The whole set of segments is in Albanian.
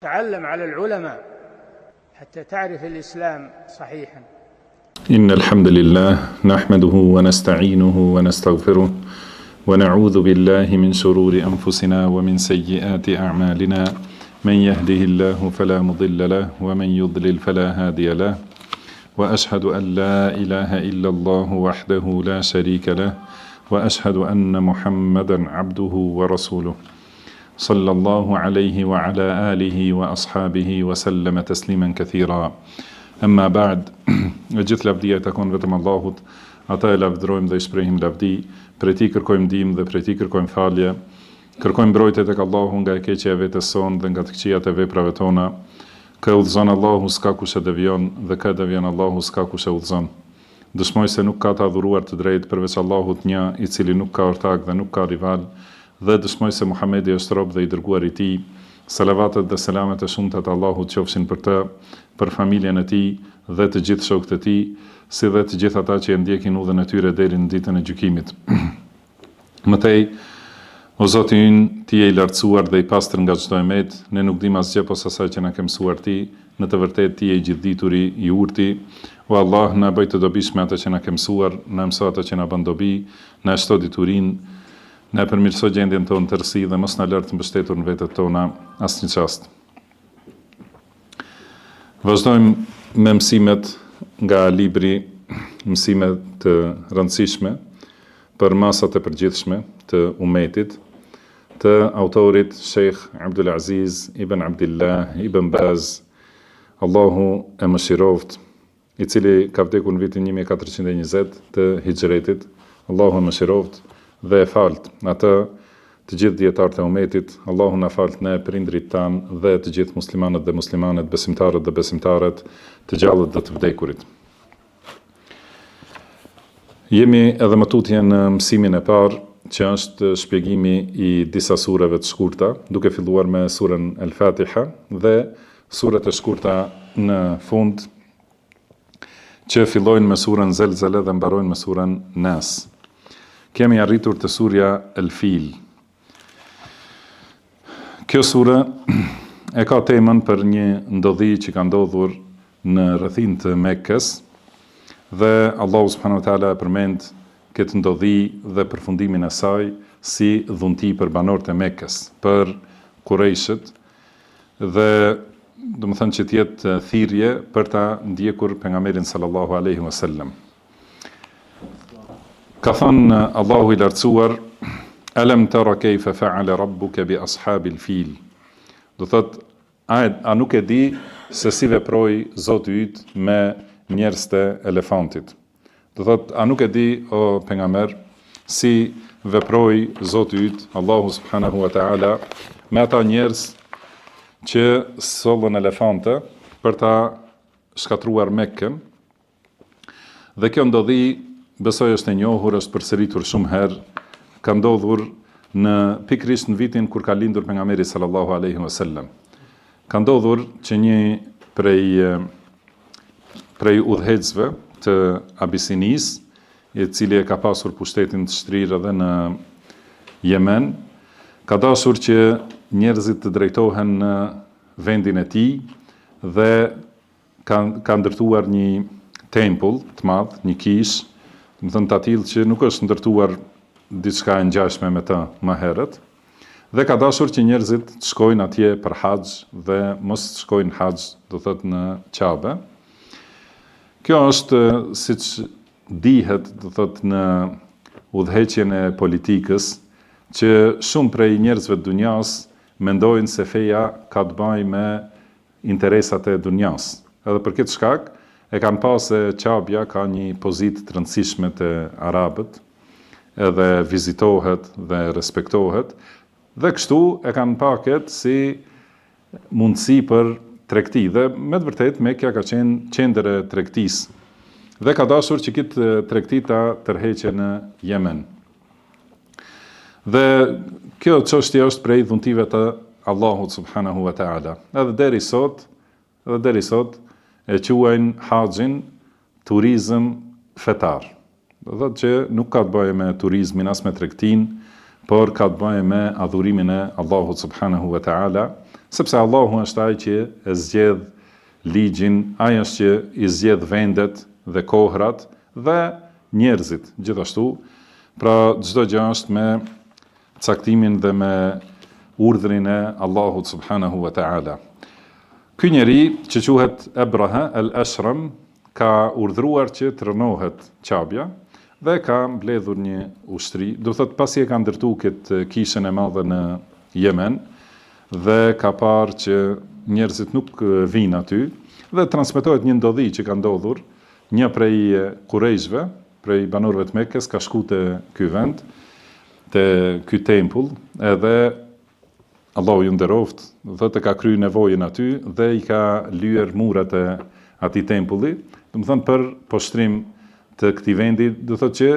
تعلم على العلماء حتى تعرف الإسلام صحيحا. إن الحمد لله نحمده ونستعينه ونستغفره ونعوذ بالله من شرور أنفسنا ومن سيئات أعمالنا من يهده الله فلا مضل له ومن يضلل فلا هادي له وأشهد أن لا إله إلا الله وحده لا شريك له وأشهد أن محمدا عبده ورسوله صلى الله عليه وعلى آله وأصحابه وسلم تسليما كثيرا. أما بعد gjithë lavdia takon vetëm Allahut, ata e lavdërojmë dhe i shprehim lavdi, prej tij kërkojmë ndihmë dhe prej tij kërkojmë falje, kërkojmë mbrojtje tek Allahu nga e keqja e vetes son dhe nga të këqijat e veprave tona. Kë udhëzon Allahu s'ka kush e devion dhe kë devion Allahu s'ka kush e udhëzon. Dëshmoj se nuk ka të adhuruar të drejtë përveç Allahut një, i cili nuk ka ortak dhe nuk ka rival, dhe dëshmoj se Muhamedi është rob dhe i dërguar i tij. Salavatet dhe selamet e shumta të Allahut qofshin për të, për familjen e tij dhe të gjithë shokët e tij, si dhe të gjithë ata që e ndjekin udhën e tyre deri në ditën e gjykimit. Mëtej, o Zoti ynë, ti je i lartësuar dhe i pastër nga çdo emet, ne nuk dim asgjë posa asaj që na ke mësuar ti, në të vërtetë ti je i gjithdituri, i urti. O Allah, na bëj të dobishme atë që na ke mësuar, na mëso atë që na bën dobi, na shto diturinë, na përmirëso gjendjen tonë tërësi dhe mos na lart të mbështetur në vetët tona asnjë çast. Vazhdojmë me mësimet nga libri Mësime të rëndësishme për masat e përgjithshme të umetit, të autorit Sheikh Abdul Aziz ibn Abdullah ibn Baz, Allahu e mëshiroft, i cili ka vdekur në vitin 1420 të Hijretit. Allahu e mëshiroft dhe e falt atë të gjithë dietarët e umetit. Allahu na falt ne, prindrit tan dhe të gjithë muslimanët dhe muslimanet, besimtarët dhe besimtaret, të gjallët dhe të vdekurit. Jemi edhe më tutje në mësimin e parë, që është shpjegimi i disa sureve të shkurta, duke filluar me surën El-Fatiha dhe suret e shkurta në fund, që fillojnë me surën Zelzele dhe mbarojnë me surën Nas. Kemi arritur të surja El-Fil. Kjo sure e ka temën për një ndodhi që ka ndodhur në rrethin të Mekkës, dhe Allahu subhanahu wa taala përmend këtë ndodhi dhe përfundimin e saj si dhunti për banorët e Mekkës, për Qurayshët, dhe do të thënë që të jetë thirrje për ta ndjekur pejgamberin sallallahu alaihi wasallam. Ka thënë Allahu i lartësuar: Alam tara kayfa fa'ala rabbuka bi ashabil fil. Do thot, a nuk e di se si veproi Zoti yt me njerëzit e elefantit. Do thot, a nuk e di, o pejgamber, si veproi Zoti yt, Allahu subhanahu wa ta'ala, me ata njerëz që sollën elefante për ta shkatruar Mekkën. Dhe kjo ndodhi, besoj është e njohur, është përsëritur shumë herë, ka ndodhur pikërisht në vitin kur ka lindur pejgamberi sallallahu alaihi wasallam. Ka ndodhur që një prej udhëheqësve të Abisinis, i cili e ka pasur pushtetin të shtrirë edhe në Yemen, ka dashur që njerëzit të drejtohen në vendin e tij dhe ka ndërtuar një tempull të madh, një kish, do të thënë të tillë që nuk është ndërtuar diçka e ngjashme me të më herët, dhe ka dashur që njerëzit të shkojnë atje për haxh dhe mos të shkojnë haxh, do thotë në Qabe. Kjo është, siç dihet, do thotë në udhëheqjen e politikës, që shumë prej njerëzve të dunjas mendojnë se feja ka të bëjë me interesat e dunjas. Edhe për këtë shkak e kanë pasë se Qabja ka një pozitë të rëndësishme të arabët, edhe vizitohet dhe respektohet, dhe kështu e kanë paket si mundësi për tregti, dhe me të vërtet Mekja ka qenë qendër e tregtisë, dhe ka dashur që këtë tregti ta tërheqe në Yemen. Dhe kjo çështje është prej dhuntive të Allahut subhanahu wa taala. Edhe deri sot e quajnë haxhin turizëm fetar. Do thotë që nuk ka të bëjë me turizmin as me tregtin, por ka të bëjë me adhurimin e Allahut subhanahu wa taala Sepse Allahu është ai që e zgjedh ligjin, ai është që i zgjedh vendet dhe kohrat dhe njerëzit gjithashtu. Pra çdo gjë është me caktimin dhe me urdhrin e Allahut subhanahu wa ta'ala. Ky njeri që quhet Abraha al-Ashram ka urdhëruar që të rënohet Qabja dhe ka mbledhur një ushtri, do thotë pasi e ka ndërtuar këtë kishën e madhe në Yemen dhe ka parë që njerëzit nuk vinë aty dhe transmetohet një ndodhi që ka ndodhur. Një prej Kurejshve, prej banorëve të Mekkës, ka shku te ky vend, te ky tempull, edhe Allahu ju nderoft, dhe të ka kryer nevojën aty dhe i ka lyer murat e atij tempulli, do të thonë për poshtrim të këtij vendi, do thotë që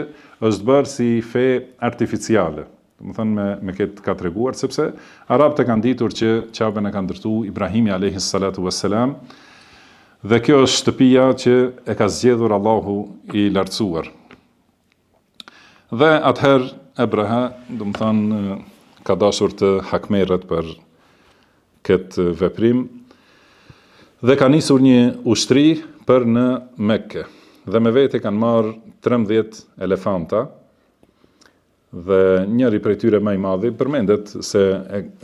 është bërë si fe artificiale. Do të thonë me këtë ka treguar sepse arabët e kanë ditur që Qabën e ka ndërtuar Ibrahimi alayhis salatu wassalam. Dhe kjo është shtëpia që e ka zgjedhur Allahu i lartësuar. Dhe atëherë Abraha, do të thonë, ka dashur të hakmerret për këtë veprim dhe ka nisur një ushtri për në Mekke. Dhe me vete kanë marrë 13 elefanta dhe njëri prej tyre më i madhi, përmendet se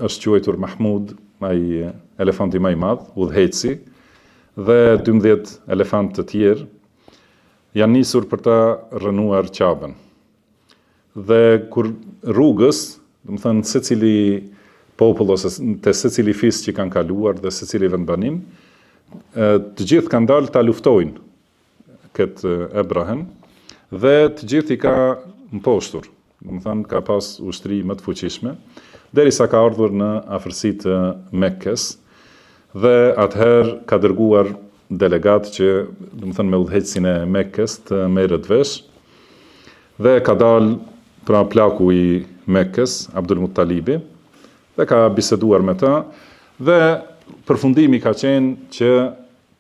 është quajtur Mahmud, ai elefanti më i madh, udhëheci, dhe 12 elefant të tjerë janë nisur për ta rënuar Qabën. Dhe kur rrugës, do të thënë secili popull ose te secili fis që kanë kaluar dhe secili vendbanim, të gjithë kanë dalë ta luftojnë këtë Abrahen dhe të gjithë i ka mposhtur. Do të thënë ka pas ushtri më të fuqishme, derisa ka ardhur në afërsi të Mekkes. Dhe atëherë ka dërguar delegat që, do të thënë me udhëheqësin e Mekkes të merret vesh, dhe ka dalë pra plaku i Mekkes, Abdul Muttalibi, dhe ka biseduar me ta, dhe përfundimi ka qenë që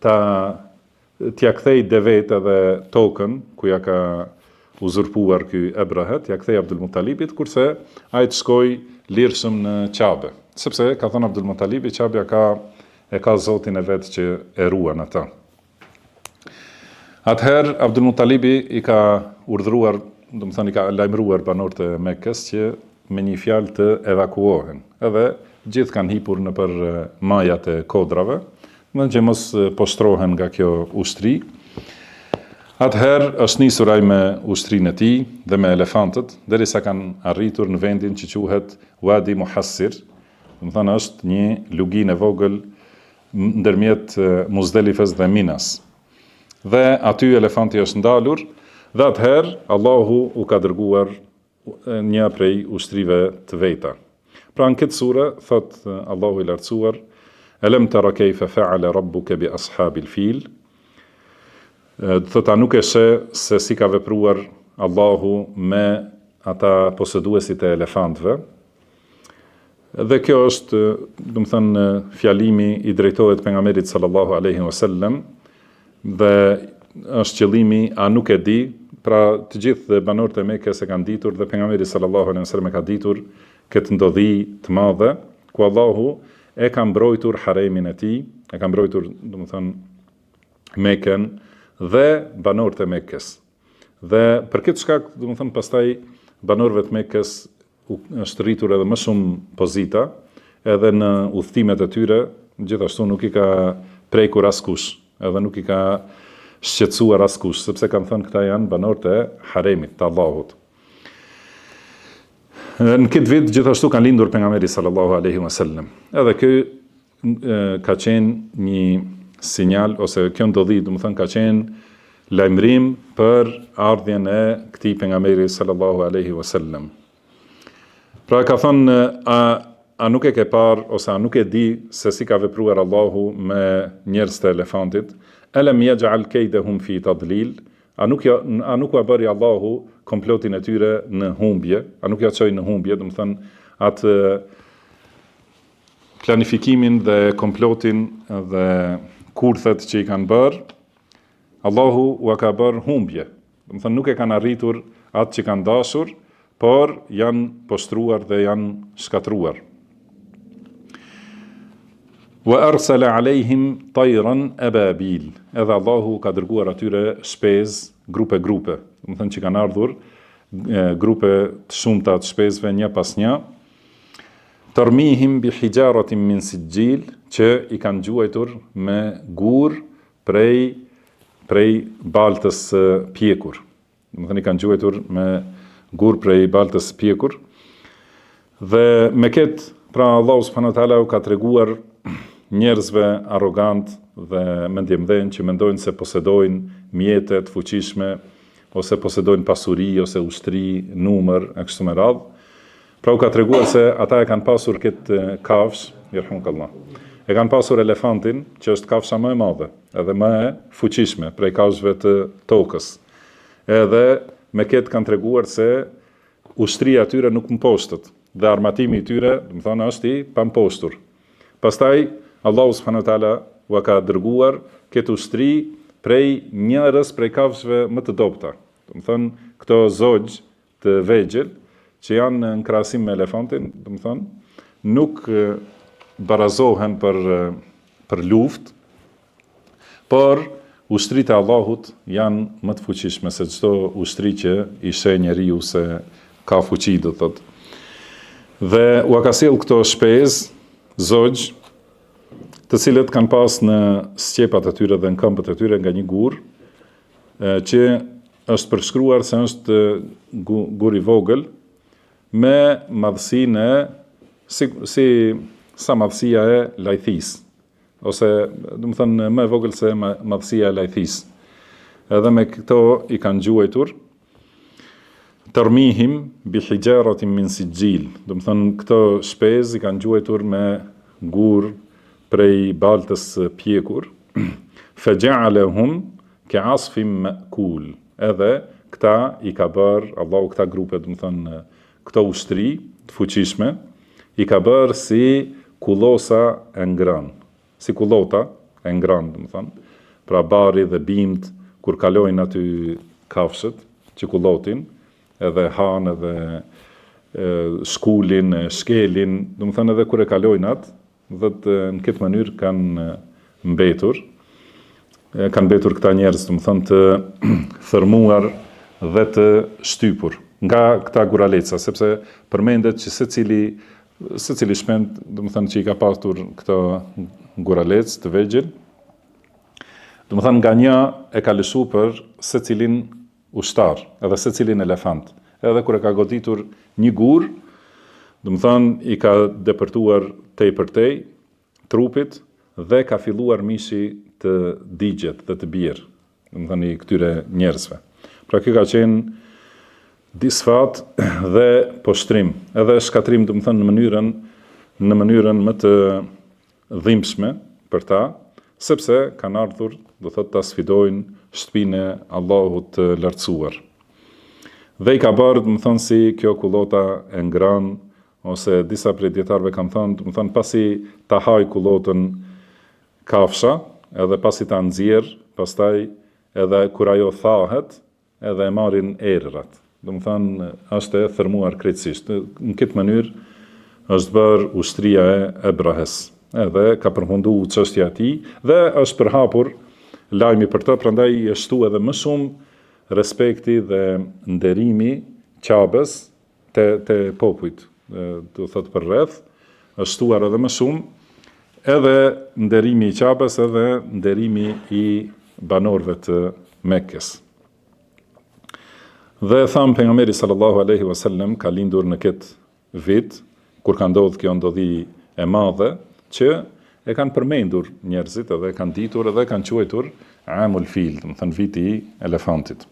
t'ja kthej devet edhe tokën, ku ja ka uzurpuar ky Abrahet, ja kthej Abdul Muttalibit, kurse ai të shkoj lirshëm në Qabe. Sepse ka thënë Abdul Muttalibi, Qabja e ka zotin e vetë që e ruan ata. Atëherë, Abdul Muttalibi i ka urdhëruar, do të thënë i ka lajmëruar banorët e Mekkes që me një fjalë të evakuohen. Edhe gjithë kanë hipur nëpër majat e kodrave, do që mos poshtrohen nga kjo ushtri. Atëherë është nisur ai me ushtrinë e tij dhe me elefantët, derisa kanë arritur në vendin që quhet Wadi Muhassir. Do të thënë është një luginë e vogël ndërmjet Muzdelifes dhe Minas. Dhe aty elefanti është ndalur, dhe atëherë Allahu u ka dërguar një prej ushtrive të veta. Pra në këtë sure, thot Allahu i lartësuar, Alam tara kayfa fa'ala rabbuka bi ashabil fil. Thot a nuk e sheh se si ka vepruar Allahu me ata poseduesit e elefantëve. Dhe kjo është, do të thënë, fjalimi i drejtohet pejgamberit sallallahu alaihi wasallam dhe është qëllimi a nuk e di, pra të gjithë banorët e Mekës e kanë ditur dhe pejgamberi sallallahu alaihi wasallam e ka ditur këtë ndodhi të madhe ku Allahu e ka mbrojtur haremin e tij, e ka mbrojtur, do të thënë, Mekën dhe banorët e Mekës. Dhe për këtë shkak, do të thënë, pastaj banorëve të Mekës është rritur edhe më shumë pozita, edhe në udhëtimet e tyre, gjithashtu nuk i ka prekur askush, edhe nuk i ka shqetësuar askush, sepse kanë thënë këta janë banorët e haremit të Allahut. Në këtë vit gjithashtu kanë lindur pejgamberi sallallahu alaihi wasallam. Edhe ky ka qenë një sinjal ose kjo ndodhi, do të thënë, ka qenë lajmërim për ardhjen e këtij pejgamberi sallallahu alaihi wasallam. Pra ka thënë, a nuk e ke parë, ose a nuk e di se si ka vepruar Allahu me njerëz të elefantit, alam yaj'al kaydahum fi tadlil, a nuk u bëri Allahu komplotin e tyre në humbje, a nuk ja çoi në humbje, do të thënë atë planifikimin dhe komplotin dhe kurthet që i kanë bërë, Allahu u ka bërë humbje. Do të thënë nuk e kanë arritur atë që kanë dashur, por janë poshtruar dhe janë shkatruar. Wa arsala alejhim tajran ababil. Edhe Allahu ka dërguar atyre shpez, grupe. Do të thënë që kanë ardhur grupe të shumta të shpezve një pas një. Tarmihim bi hijaratin min sijil, që i kanë gjuajtur me gur prej baltës pjekur. Do të thënë i kanë gjuajtur me gur prej baltës pjekur. Dhe me këtë, pra Allahu subhanahu wa taala u ka treguar njerëzve arrogant dhe mendjemdhen që mendojnë se posedojnë mjete të fuqishme, ose posedojnë pasuri, ose ushtri, numër, e kështu me radhë. Pra u ka treguar se ata e kanë pasur këtë kafsh, yerhamukallah. E kanë pasur elefantin, që është kafsha më e madhe, edhe më e fuqishme prej kafshëve të tokës. Edhe me këtë kanë treguar se ushtria e tyre nuk mposhtët, dhe armatimi i tyre, do të thonë, është i pamposhtur. Pastaj Allahu subhanahu wa taala u ka dërguar këtë ushtri prej njerëz prej kafshëve më të dobta. Do të thonë, këto zogj të vegjël që janë në krahasim me elefantin, do të thonë, nuk barazohen për luftë, por ushtritë e Allahut janë më të fuqishme se çdo ushtri që i sheh njeriu se ka fuqi, do thotë. Dhe u ka sjell këto shpez, zogj, të cilët kanë pas në sqepat e tyre dhe në këmbët e tyre nga një gur, që është përshkruar se është gur i vogël, me madhësinë si sa madhësia e lajthisë, ose do të thënë më e vogël se madhësia e lajthisë. Edhe me këto i kanë gjuajtur tarmihim bi hijaratin min sijil. Do të thënë këto shpez i kanë gjuajtur me gur prej baltës pjekur, faja'alahum ka'asfin ma'kul. Edhe këta i ka bërë Allahu, këta grupe, do të thënë këto ushtri të fuqishme, i ka bërë si kullosa e ngrënë, si kullota e ngrënë, do të thënë, pra bari dhe bimt kur kalojnë aty kafshët që kullotin, edhe han edhe shkullin, shkelin, do të thënë edhe kur e kalojnë atë, dhe në këtë mënyrë kanë mbetur këta njerëz, do të thonë, të thërmuar dhe të shtypur nga këta guraleca, sepse përmendet që secili shpend, do të thonë, që i ka pasur këto guralec të vegjël, do të thonë, nga një e ka lëshu për secilin ushtar, edhe secilin elefant. Edhe kur e ka goditur një gur, do të thonë, i ka depërtuar tej për tej trupit dhe ka filluar mishi të digjet dhe të bjerë, do të thënë, i këtyre njerëzve. Pra kjo ka qenë disfat dhe poshtrim, edhe shkatrim, do të thënë, në mënyrën më të dhimbshme për ta, sepse kanë ardhur, do thotë, ta sfidojnë shtëpinë e Allahut të lartësuar. Dhe i ka bërë, do të thonë, si kjo kullota e ngrënë, ose disa prej dietarëve kanë thënë, do të thonë, pasi ta haj kullotën kafsha, edhe pasi ta nxjerr, pastaj edhe kur ajo thahet, edhe e marrin erërat. Do të thonë, është e thërmuar krejtësisht. Në këtë mënyrë është bërë ushtria e Ebrahes. Edhe ka përfunduar çështja e tij dhe është përhapur lajmi për të, prandaj i shtu edhe më shumë respekti dhe nderimi Qabes te popujt. Do thotë për rreth, është shtuar edhe më shumë, edhe nderimi i Qabes, edhe nderimi i banorëve të Mekkes. Dhe thamë pejgamberi sallallahu alaihi wasallam ka lindur në këtë vit, kur ka ndodhur kjo ndodhi e madhe, që e kanë përmendur njerëzit, edhe e kanë ditur, edhe e kanë quajtur Amul Fil, do të thënë viti i elefantit.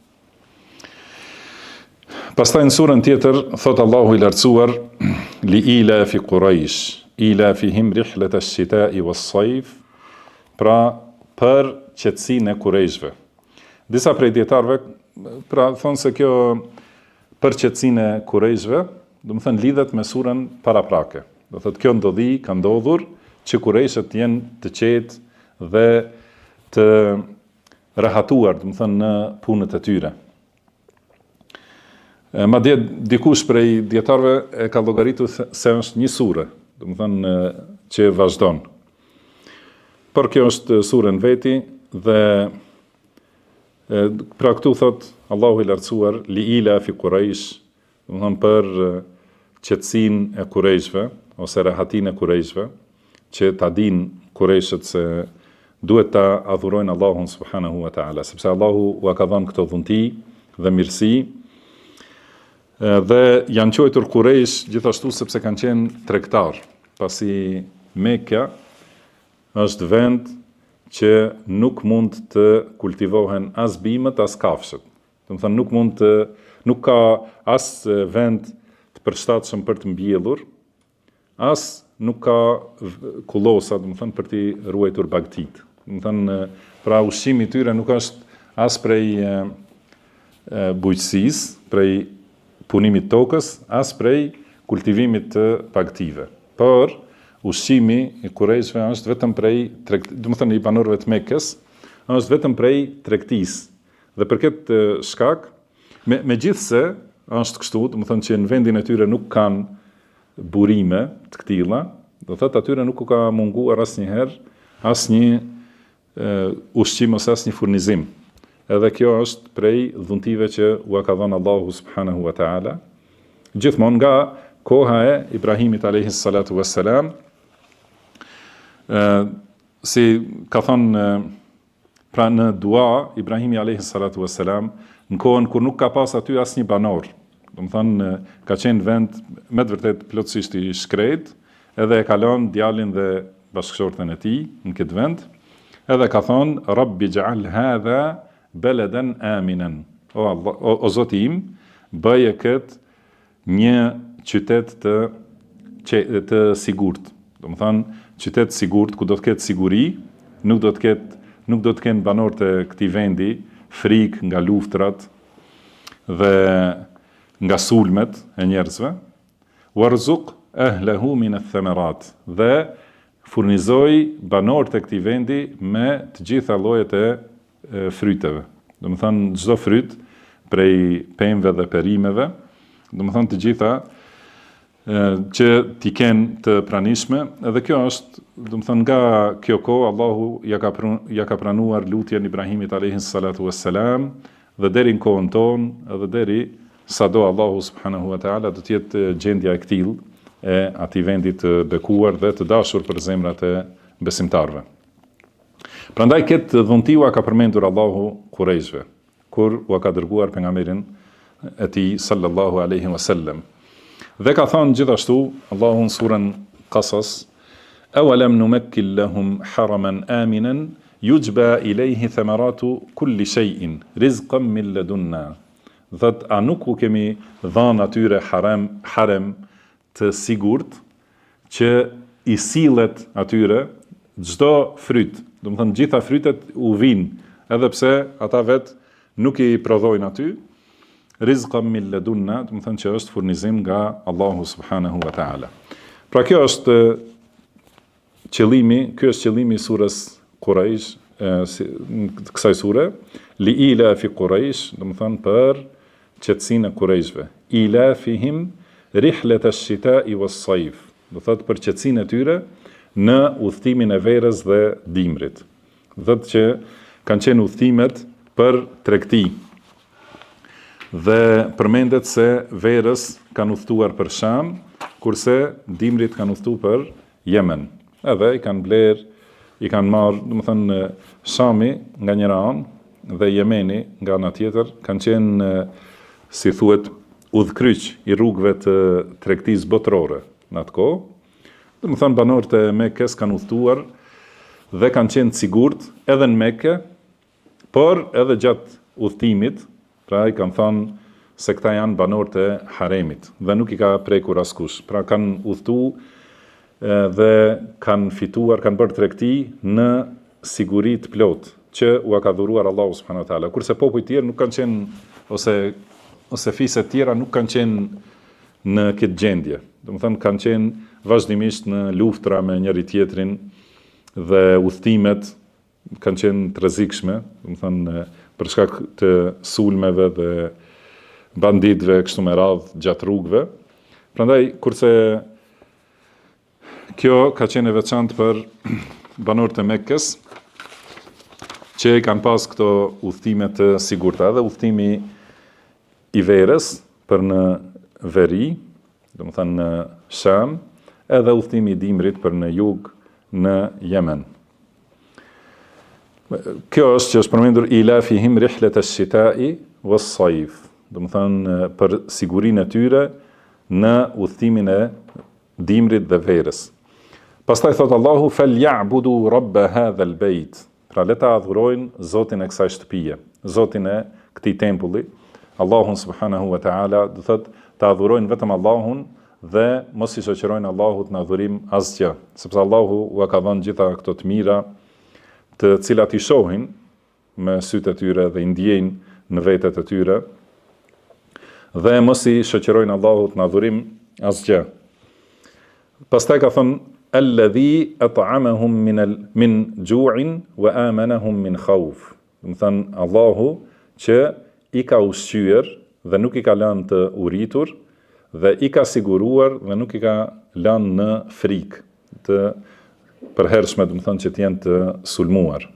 Pastaj në surën tjetër, thot Allahu i lartësuar, li ila fi Quraish, ila fihim rihlet ash-shita'i was-sayf, pra për qetësinë e Qurayshve. Disa prej dietarëve, pra thonë se kjo për qetësinë e Qurayshve, do të thënë lidhet me surën paraprake. Do thotë kjo ndodhi ka ndodhur që Qurayshët jenë të qetë dhe të rahatuar, do të thënë, në punët e tyre. Madje dikush prej dietarëve e ka llogaritur se është një sure, do të thënë, që vazhdon. Por kjo është surën veti dhe pra këtu thot Allahu i lartësuar li ila fi Quraysh, do të thonë për qetësinë e Qurayshve ose rahatin e Qurayshve, që ta dinë Qurayshët se duhet ta adhurojnë Allahun subhanahu wa ta'ala, sepse Allahu u ka dhënë këto dhunti dhe mirësi, dhe janë quajtur Quraysh gjithashtu sepse kanë qenë tregtar, pasi Mekka është vend që nuk mund të kultivohen as bimët as kafshët. Do të thonë nuk ka as vend të përshtatshëm për të mbjellur, as nuk ka kullosa, do të thonë për të ruajtur bagtit. Do të thonë pra ushqimi i tyre nuk është as prej bujqësisë, prej punimit tokës, as prej kultivimit të bagtive. Por ushqimi i Qurayshve është vetëm prej do të thonë i banorëve të Mekës, është vetëm prej tregtisë. Dhe për këtë shkak, megjithse është kështu, do të thonë që në vendin e tyre nuk kanë burime të këtilla, do thotë atyre nuk u ka munguar asnjëherë asnjë ushqim ose asnjë furnizim. Edhe kjo është prej dhuntive që u ka dhënë Allahu subhanahu wa ta'ala, gjithmonë nga koha e Ibrahimit alayhis salatu wassalam, si ka thonë pra në dua Ibrahimi alayhis salatu wassalam, në kohën kur nuk ka pas aty asnjë banor, do të thonë ka qenë vend me të vërtet plotësisht i shkret, edhe e ka lënë djalin dhe bashkëshorten e tij në këtë vend, edhe ka thonë Rabbi ij'al hadha baladan aminan, o Zoti im, bëje këtë një qytet të sigurt. Do të thonë qytet sigurt ku do të ketë siguri, nuk do të kenë banorët e këtij vendi frikë nga luftrat dhe nga sulmet e njerëzve. Warzuq ahlahu min ath-thamarat, dhe furnizoi banorët e këtij vendi me të gjitha llojet e fryteve. Do të thonë çdo fryt prej pemëve dhe perimeve, do të thonë të gjitha që t'i kenë të pranishme, edhe kjo është, do të thonë nga kjo kohë Allahu ja ka pranuar lutjen Ibrahimit alayhis salatu wassalam, dhe deri në kohën tonë, edhe deri sa do Allahu subhanahu wa ta'ala do të jetë gjendja e këtill e atij vendi të bekuar dhe të dashur për zemrat e besimtarëve. Prandaj këtë dhunti u ka përmendur Allahu Qurayshve, kur u ka dërguar pejgamberin e tij sallallahu alaihi wasallam. Dhe ka thonë gjithashtu Allahu në surën Qasas, awalam numakkil lahum haraman aminan yujba ilayhi thamaratu kulli shay'in rizqan min ladunna. Thot, a nuk u kemi dhënë atyre harem të sigurt që i sillet atyre çdo fryt, do të thonë gjitha frytet u vinë, edhe pse ata vet nuk i prodhojnë aty, rizqan min ladunna, do të thonë që është furnizim nga Allahu subhanahu wa ta'ala. Pra kjo është qëllimi i surës Quraysh, kësaj sure, li ila fi Quraysh, do të thonë për qetësinë e Qurayshve. Ila fihim rihlet ash-shita'i was-sayf, do thotë për qetësinë e tyre në udhtimin e verës dhe dimrit. Do thotë që kanë qenë udhtimet për tregti. Dhe përmendet se verës kanë udhtuar për Sham, kurse dimrit kanë udhtuar për Yemen. Edhe i kanë marrë, do të thonë Shami nga njëra anë dhe Yemeni nga ana tjetër, kanë qenë si thuhet udhkryq i rrugëve të tregtisë botërore në atë kohë. Do të thonë banorët e Mekës kanë udhtuar dhe kanë qenë të sigurt edhe në Mekë, por edhe gjatë udhtimit. Pra i kanë thënë se këta janë banorët e haremit dhe nuk i ka prekur askush. Pra kanë udhtu dhe kanë fituar, kanë bërë tregti në siguri të plotë që u ka dhuruar Allahu subhanahu wa taala. Kurse popujt tjerë nuk kanë qenë ose fiset tjera nuk kanë qenë në këtë gjendje. Domethënë kanë qenë vazhdimisht në luftra me njëri tjetrin dhe udhtimet kanë qenë të rrezikshme, domethënë për shkak të sulmeve dhe banditëve kështu me radhë gjatë rrugëve. Prandaj kurse kjo ka qenë e veçantë për banorët e Mekkës që kanë pas këto udhëtime të sigurta, edhe udhëtimi i verës për në veri, domethënë në Sham, edhe udhëtimi i dimrit për në jug në Yemen. Kjo është që është përmendur ila fihim rihlet ash-shita'i was-sayf, domethënë për sigurinë e tyre në udhëtimin e dimrit dhe verës. Pastaj thot Allahu falyabudu rabb hadha al-bayt. Pra le ta adhurojnë Zotin e kësaj shtëpie, Zotin e këtij tempulli, Allahun subhanahu wa ta'ala, do thot ta adhurojnë vetëm Allahun dhe mos i shoqërojnë Allahut në adhurim asgjë, sepse Allahu u ka dhënë gjitha këto të mira, të cilat i shohin me sytë e tyre dhe i ndjejnë në vetet e tyre, dhe mos i shoqërojnë Allahut në adhurim asgjë. Pastaj ka thënë alladhi at'amahum min ju'in wa amanahum min khawf. Do të thënë Allahu që i ka ushqyer dhe nuk i ka lënë të uritur, dhe i ka siguruar dhe nuk i ka lënë në frikë të përhershme, do të thënë që të jenë të sulmuar.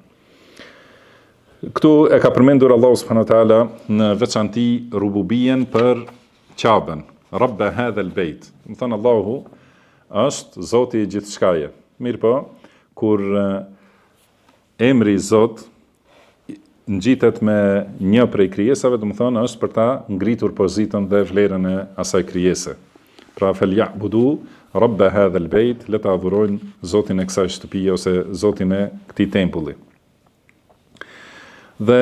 Këtu e ka përmendur Allahu subhanahu wa taala në veçanti rububien për Ka'ben, Rabb hadha al-bayt. Do të thënë Allahu është Zoti i gjithçkaje. Mirë po, kur emri Zot ngjitet me një prej krijesave, do të thonë është për ta ngritur pozitën dhe vlerën e asaj krijese. Pra falyabudu rabb hadha al-bayt, le ta adhurojnë Zotin e kësaj shtëpie ose Zotin e këtij tempulli. Dhe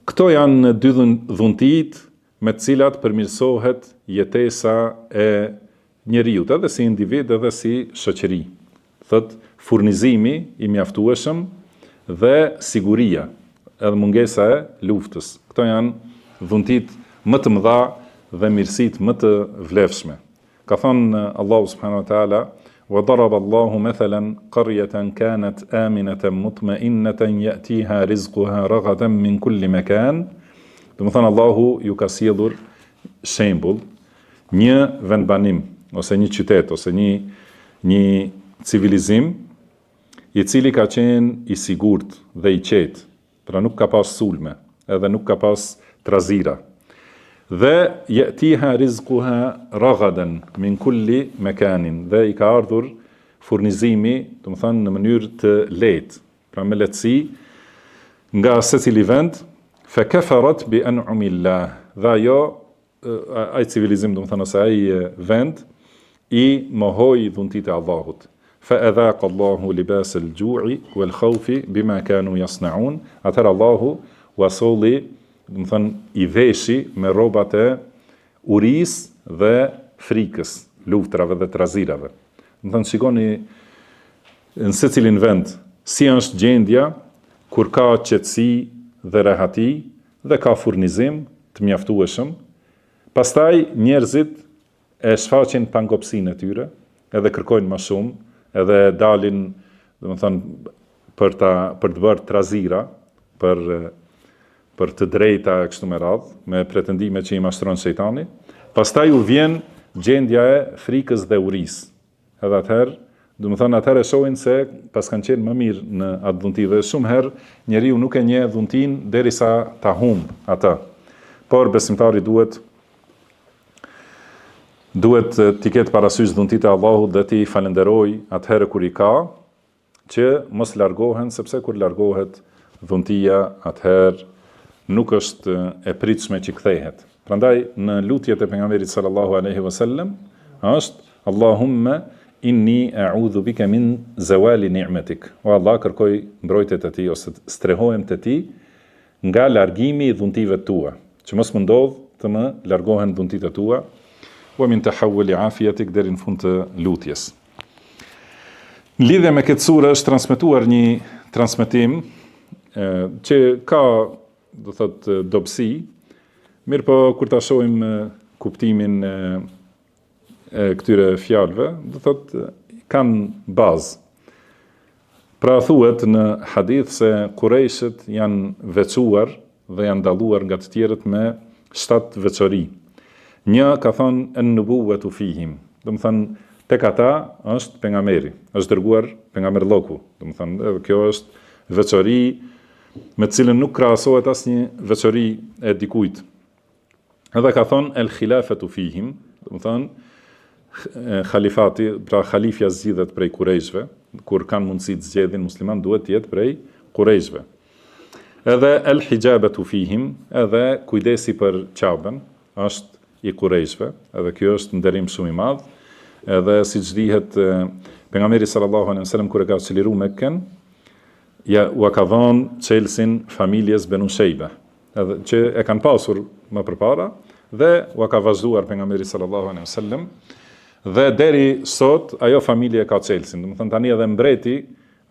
këto janë dy dhuntit me të cilat përmirësohet jetesa e njeriut, edhe si individ, edhe si shoqëri. Thot furnizimi i mjaftueshëm dhe siguria, edhe mungesa e luftës. Këto janë dhuntit më të mëdha dhe mirësit më të vlefshme. Ka thënë Allahu subhanahu wa taala: "Wa daraba Allahu mathalan qaryatan kanat aminatan mutma'innatan ya'tiha rizquha raghadan min kulli makan." Do të thënë Allahu ju ka sjellur shembull një vendbanim ose një qytet ose një civilizim i cili ka qenë i sigurt dhe i qetë, pra nuk ka pas sulme, edhe nuk ka pas trazira. Dhe ya'tiha rizquha raghadan min kulli makanin, dhe i ka ardhur furnizimi, do të thënë në mënyrë të lehtë, pra me lehtësi nga secili vend, fa kafarat bi an'amillah, dhe ajo ai civilizim, do të thënë ose ai vend i mohoi dhuntit e Allahut. Fa adhaqa Allahu libas al-ju'i wal khawfi bima kanu yasna'un. Atëherë Allahu wasolli, do të thënë i veshi me rrobat e urisë dhe frikës, luftrave dhe trazirave. Do të thënë shikoni në secilin vend si është gjendja kur ka qetësi dhe rehati dhe ka furnizim të mjaftueshëm. Pastaj njerëzit e shfaqin pangopsinë e tyre, edhe kërkojnë më shumë, edhe dalin, do të thënë, për të bërë trazira, për të drejta kështu me radhë, me pretendime që i mashtron shejtani. Pastaj u vjen gjendja e frikës dhe urisë. Edhe atëherë, do të thënë atëherë shohin se pas kanë qenë më mirë në atë dhunti, dhe shumë herë njeriu nuk e njeh dhuntin derisa ta humb atë. Por besimtari duhet t'i ketë parasysh dhuntit e Allahut dhe t'i falenderoj atëherë kur i ka, që mos largohen, sepse kur largohet dhuntia, atëherë nuk është e pritshme që kthehet. Prandaj në lutjet e pejgamberit sallallahu alaihi wasallam është Allahumma inni a'udhu bika min zawali ni'matik. O Allah, kërkoj mbrojtjet e ti ose strehohem te ti nga largimi i dhuntive tua, që mos më ndodh të më largohen dhuntit e tua, wa min tahawuli afiyatik, deri në fund të lutjes. Në lidhje me këtë sure është transmetuar një transmetim që ka, do thot, dobësi, mirë po kur ta shohim kuptimin e këtyre fjalëve, do thot kanë bazë. Pra thuhet në hadith se Kurejshët janë veçuar dhe janë dalluar nga të tjerët me 7 veçori. Një ka thënë an-nubuwwatu fihim, do të thënë tek ata është pejgamberi, është dërguar pejgamberlloku. Domethënë, edhe kjo është veçori me të cilën nuk krahasohet asnjë veçori e dikujt. Edhe ka thonë el khilafatu fihim, domethënë khalifati, pra khalifja zgjidhet prej kurejshve, kur kanë mundësi të zgjedhin musliman duhet të jetë prej kurejshve. Edhe el hijabatu fihim, edhe kujdesi për Ka'ben është i kurejshve, edhe kjo është nderim shumë i madh. Edhe siç dihet pejgamberi sallallahu alaihi wasallam kur e ka çliruar Mekkën, ja u ka dhënë çelsin familjes Banu Shejbe, edhe që e kanë pasur më përpara dhe u ka vazhduar pejgamberi sallallahu alaihi wasallam dhe deri sot ajo familje ka çelsin. Domethënë tani edhe mbreti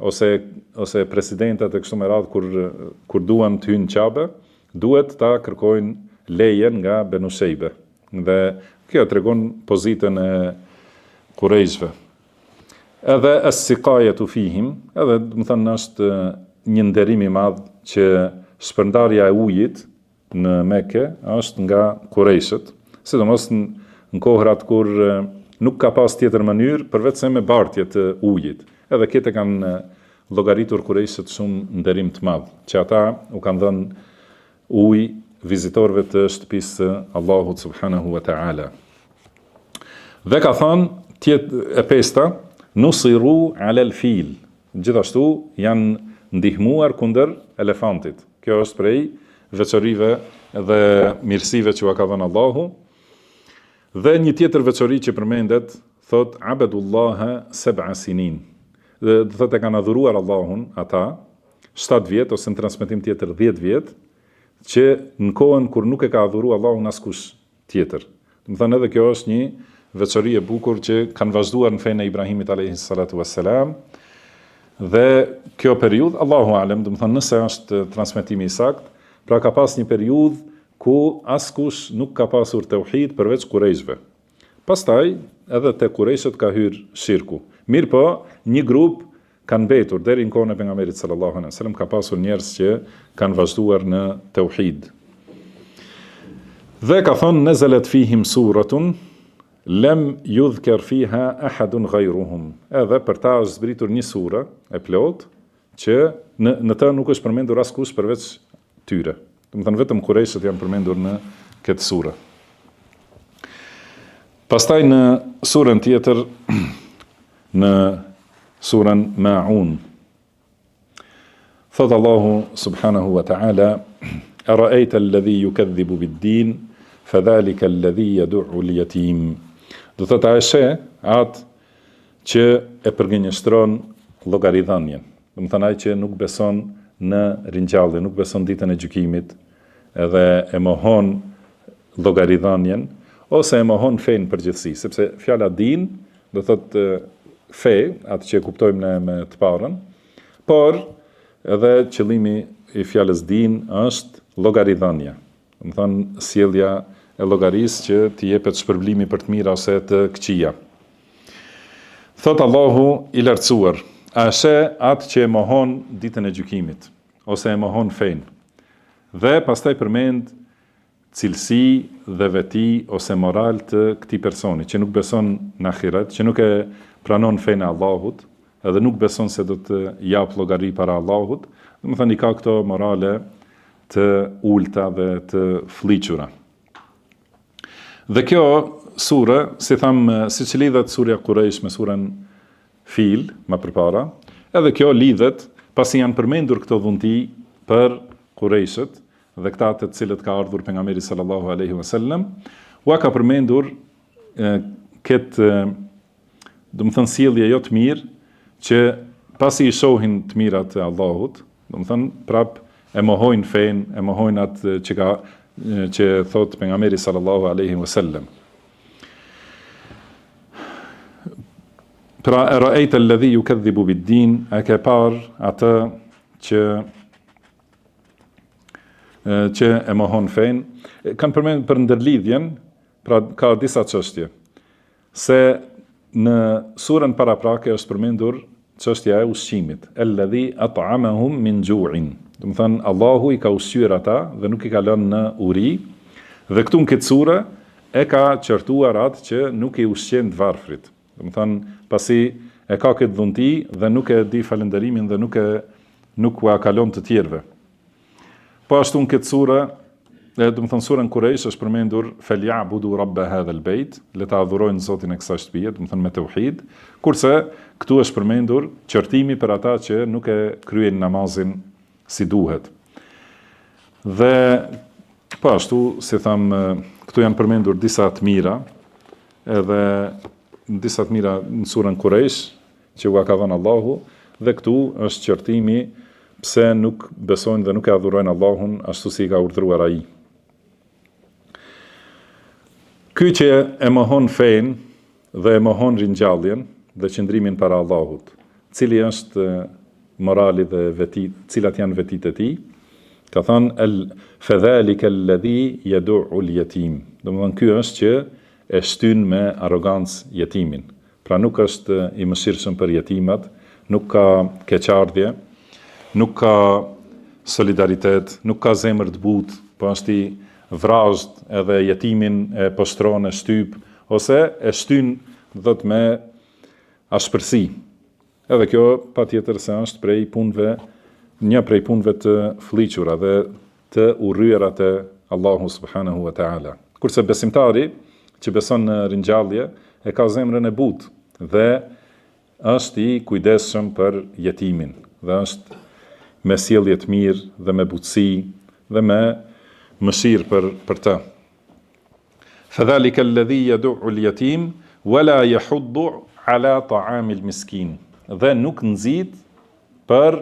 ose presidentat e kështu me radhë kur duan të hyjnë në Ka'be, duhet ta kërkojnë lejen nga Banu Shejbe. Dhe kjo tregon pozitën e kurejshve. Edhe as-siqayatu fihim, edhe do të thënë është një nderim i madh që shpërndarja e ujit në Mekë është nga kurejshët, sidomos në kohrat kur nuk ka pas tjetër mënyrë përveç se me bartje të ujit. Edhe këtë kanë llogaritur kurejshët shumë nderim të madh, që ata u kanë dhënë ujë vizitorëve të shtëpisë së Allahut subhanahu wa ta'ala. Dhe ka thënë e pesta, nusiru ala al-fil. Gjithashtu janë ndihmuar kundër elefantit. Kjo është prej veçorive dhe mirësive që u ka dhënë Allahu. Dhe një tjetër veçori që përmendet, thot abadullaha sab'a sinin. Dhe thotë kanë adhuruar Allahun ata 7 vjet ose në transmetim tjetër 10 vjet, që në kohën kur nuk e ka adhuru Allahun askush tjetër. Do të thënë edhe kjo është një veçori e bukur që kanë vazhduar në fenë e Ibrahimit alayhi salatu wassalam. Dhe kjo periudhë, Allahu alem, do të thënë nëse është transmetimi i saktë, pra ka pas një periudhë ku askush nuk ka pasur tauhid përveç kurejshve. Pastaj edhe te kurejshët ka hyrë shirku. Mirë po, një grup kanë mbetur deri në kohën e pejgamberit sallallahu alaihi wasallam, ka pasur njerëz që kanë vazhduar në tauhid. Dhe ka thonë nazalat fihim suratun lam yudhkar fiha ahadun ghayruhum. Edhe për ta është zbritur një sure e plot që në të nuk është përmendur askush përveç tyre. Domethënë vetëm kurejshët janë përmendur në këtë sure. Pastaj në surën tjetër në surën Ma'un. Thot Allahu subhanahu wa ta'ala, ara'ayta alladhi yukadhibu bid-din, fadhalika alladhi yad'u al-yatim. Do thot a e atë që e përgënjeshtron llogaridhënien. Do të thonë ai që nuk beson në ringjallje, nuk beson ditën e gjykimit, edhe e mohon llogaridhënien ose e mohon fen përgjithësi, sepse fjala din do thot fe, atë që e kuptojmë ne me të parën, por edhe qëllimi i fjalës din është llogaridhënia. Do të thonë sjellja e llogarisë që t'i jepet shpërblimi për të mira ose të këqija. Thot Allahu i lartësuar, a she atë që e mohon ditën e gjykimit ose e mohon fen. Dhe pastaj përmend cilësi dhe veti ose moral të këtij personi që nuk beson në ahiret, që nuk e pranon fenë e Allahut, edhe nuk beson se do të jap llogari para Allahut, domethënë i ka këto morale të ulta dhe të fliqura. Dhe kjo sure, si tham, siç lidhet surja Quraysh me surën Fil më përpara, edhe kjo lidhet pasi janë përmendur këto dhunti për Qurayshët dhe këta të cilët ka ardhur pejgamberi sallallahu alaihi wasallam, u ka përmendur këtë do të thënë sjellje jo të mirë që pasi i shohin të mirat e Allahut, do të thënë prap e mohojnë fen, e mohojnë atë që thot pejgamberi sallallahu alaihi wasallam. Pra ra'aita alladhi yukadhibu bid-din, a ke par atë që e mohon fen. Kanë përmendur për ndërlidhjen, pra ka disa çështje. Se në surën paraprake është përmendur çështja e ushqimit, alladhi at'amahum min ju'in. Do të thënë Allahu i ka ushqyer ata dhe nuk i ka lënë në uri, dhe këtu në këtë sure e ka qortuar atë që nuk i ushqen të varfrit. Do të thonë, pasi e ka këtë dhunti dhe nuk e di falënderimin dhe nuk ua kalon të tjerëve. Po ashtu në këtë sura, do të thonë surën Kurejsh është përmendur "Falyabudu rabba hadha al-bayt", le ta adhurojnë Zotin e kësaj shtëpie, do të thonë me tauhid, kurse këtu është përmendur qortimi për ata që nuk e kryejnë namazin si duhet. Dhe po ashtu, si tham, këtu janë përmendur disa të mira, edhe disa të mira në surën Kurejsh, që ua ka dhënë Allahu, dhe këtu është qortimi pse nuk besojnë dhe nuk e adhurojnë Allahun ashtu si ka urdhëruar ai. Ky që e mohon fen dhe e mohon ringjalljen dhe qëndrimin para Allahut, cili është morali dhe vetit, cilat janë vetit e tij, ka thënë "Fadhalika alladhi yad'u al-yatim". Domethënë ky është që e shtyn me arrogancë jetimin. Pra nuk është i mëshirshëm për jetimat, nuk ka keqardhje, nuk ka solidaritet, nuk ka zemër të butë, po është i vrazhd edhe jetimin e poshtron, e shtyp, ose e shtyn dhët me ashpërsi. Edhe kjo patjetër se është një prej punëve të fliqura dhe të urryera te Allahu subhanahu wa ta'ala. Kurse besimtari që beson në ringjallje e ka zemrën e butë dhe është i kujdesshëm për jetimin dhe është me sjellje të mirë dhe me butësi dhe me mëshirë për të. Fadhalika alladhi yad'u al-yatim wala yahuddu ala ta'am al-miskin. Dhe nuk nxit për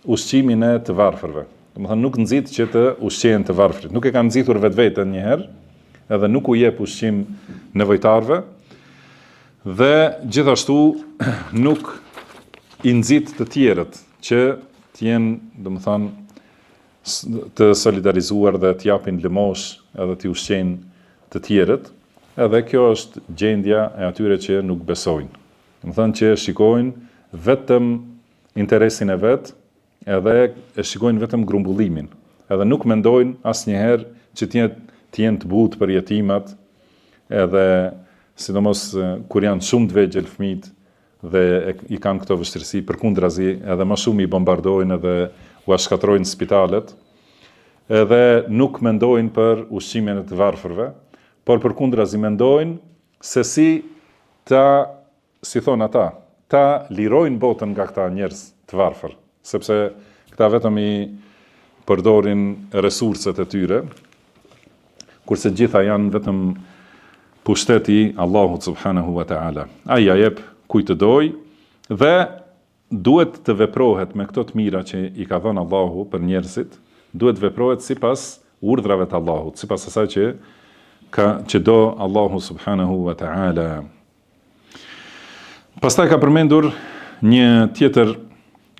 ushqimin e të varfërve. Domethënë nuk nxit që të ushqejnë të varfrit. Nuk e ka nxitur vetveten një herë, edhe nuk u jep ushqim nevojtarve, dhe gjithashtu nuk i nxit të tjerët që të jenë, domethënë, të solidarizuar dhe të japin lëmosh edhe të ushqejnë të tjerët, edhe kjo është gjendja e atyre që nuk besojnë. Domethënë që shikojnë vetëm interesin e vet, edhe e shikojnë vetëm grumbullimin, edhe nuk mendojnë asnjëherë që të jenë të butë për jetimat, edhe sidomos kur janë shumë të vegjël fëmijët dhe i kanë këto vështirësi, përkundrazi edhe më shumë i bombardojnë edhe u shkatrojnë spitalet, edhe nuk mendojnë për ushqimin e të varfërve, por përkundrazi mendojnë se si thonë ata, ta lirojnë botën nga këta njerëz të varfër, sepse këta vetëm i përdorin resurset e tyre, kurse gjitha janë vetëm pushteti Allahut subhanahu wa ta'ala. Ai ja jep kujt të doj dhe duhet të veprohet me këto të mira që i ka dhënë Allahu për njerëzit, duhet veprohet sipas urdhrave të Allahut, sipas asaj që do Allahu subhanahu wa ta'ala. Pastaj ka përmendur një tjetër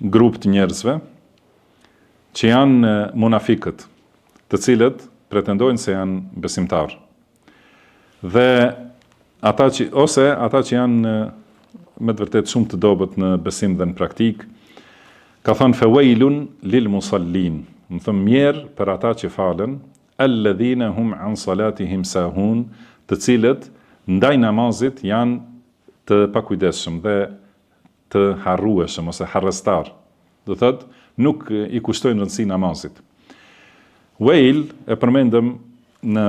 grup të njerëzve që janë munafikët, të cilët pretendojnë se janë besimtar. Dhe ata që janë me të vërtet shumë të dobët në besim dhe në praktik, ka thënë fawailun lil musallin, më thënë mjerë për ata që falen, alladhina hum an salatihim sahun, të cilët ndaj namazit janë të pakujdesshëm dhe të harrueshëm ose harrestar. Do thotë nuk i kushtojnë rëndësi namazit. Wail e përmendëm në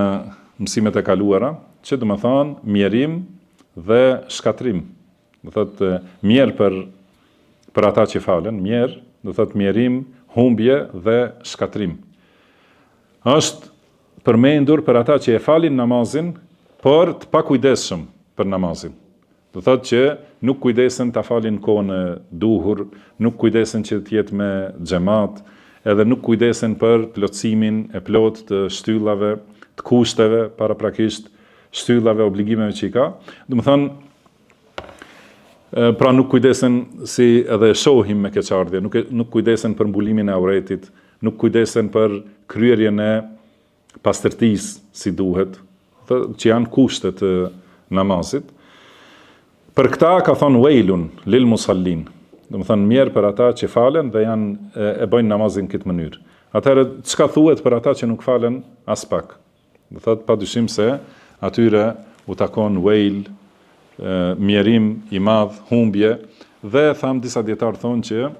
mësimet e kaluara, që do të thonë mjerim dhe shkatrim. Do thotë mjer për ata që falen, mjer, do thotë mjerim, humbje dhe shkatrim. Është përmendur për ata që e falin namazin, por të pakujdesshëm për namazin. Do thotë që nuk kujdesen ta falin kohën e duhur, nuk kujdesen që të jetë me xhamat, edhe nuk kujdesen për plotësimin e plot të shtyllave, të kushteve, paraprakisht shtyllave, obligimeve që i ka. Do të thonë, pra nuk kujdesen si edhe shohim me keqardhje, nuk kujdesen për mbulimin e auretit, nuk kujdesen për kryerjen e pastërtisë si duhet, që janë kushte të namazit. Për këta ka thonë wailun lil musallin, do të thonë mirë për ata që falen dhe e bëjnë namazin këtë mënyrë. Atëherë çka thuhet për ata që nuk falen as pak? Do thotë padyshim se atyre u takon wail, mjerim i madh, humbje, dhe tham disa dietar thonë që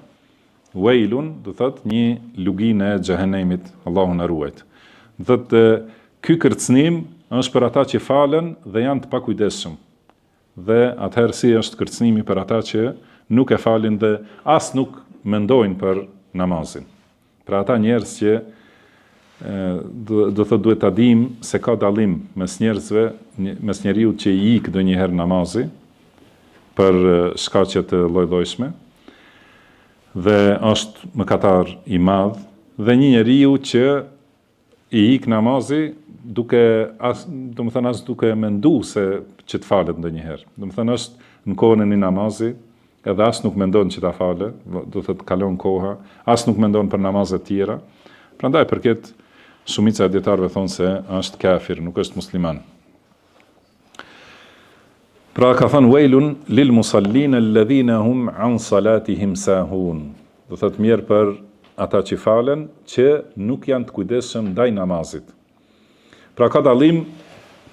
wailun do thot një luginë e xhehenemit, Allahu na ruajt. Do thot ky kërcënim është për ata që falen dhe janë të pakujdesshëm. Dhe atëherë si është kërcënimi për ata që nuk e falin dhe as nuk mendojnë për namazin. Pra ata njerëz që do thot duhet ta dim se ka dallim mes njerëzve, mes njeriu që i ik ndonjëherë namazi për shkaqe të lloj-llojshme dhe është mëkatar i madh, dhe një njeriu që i ik namazi duke as duke menduar se që të falet ndonjëherë. Domethënë është në kohën e një namazi, edhe as nuk mendon që ta falë, do thot kalon koha, as nuk mendon për namazet tjera. Prandaj përket shumica e dietarëve thonë se është kafir, nuk është musliman. Pra ka thënë wailun lil musallin alladhina hum an salatihim sahun. Do thot mirë për ata që falen, që nuk janë të kujdesshëm ndaj namazit. Pra ka dallim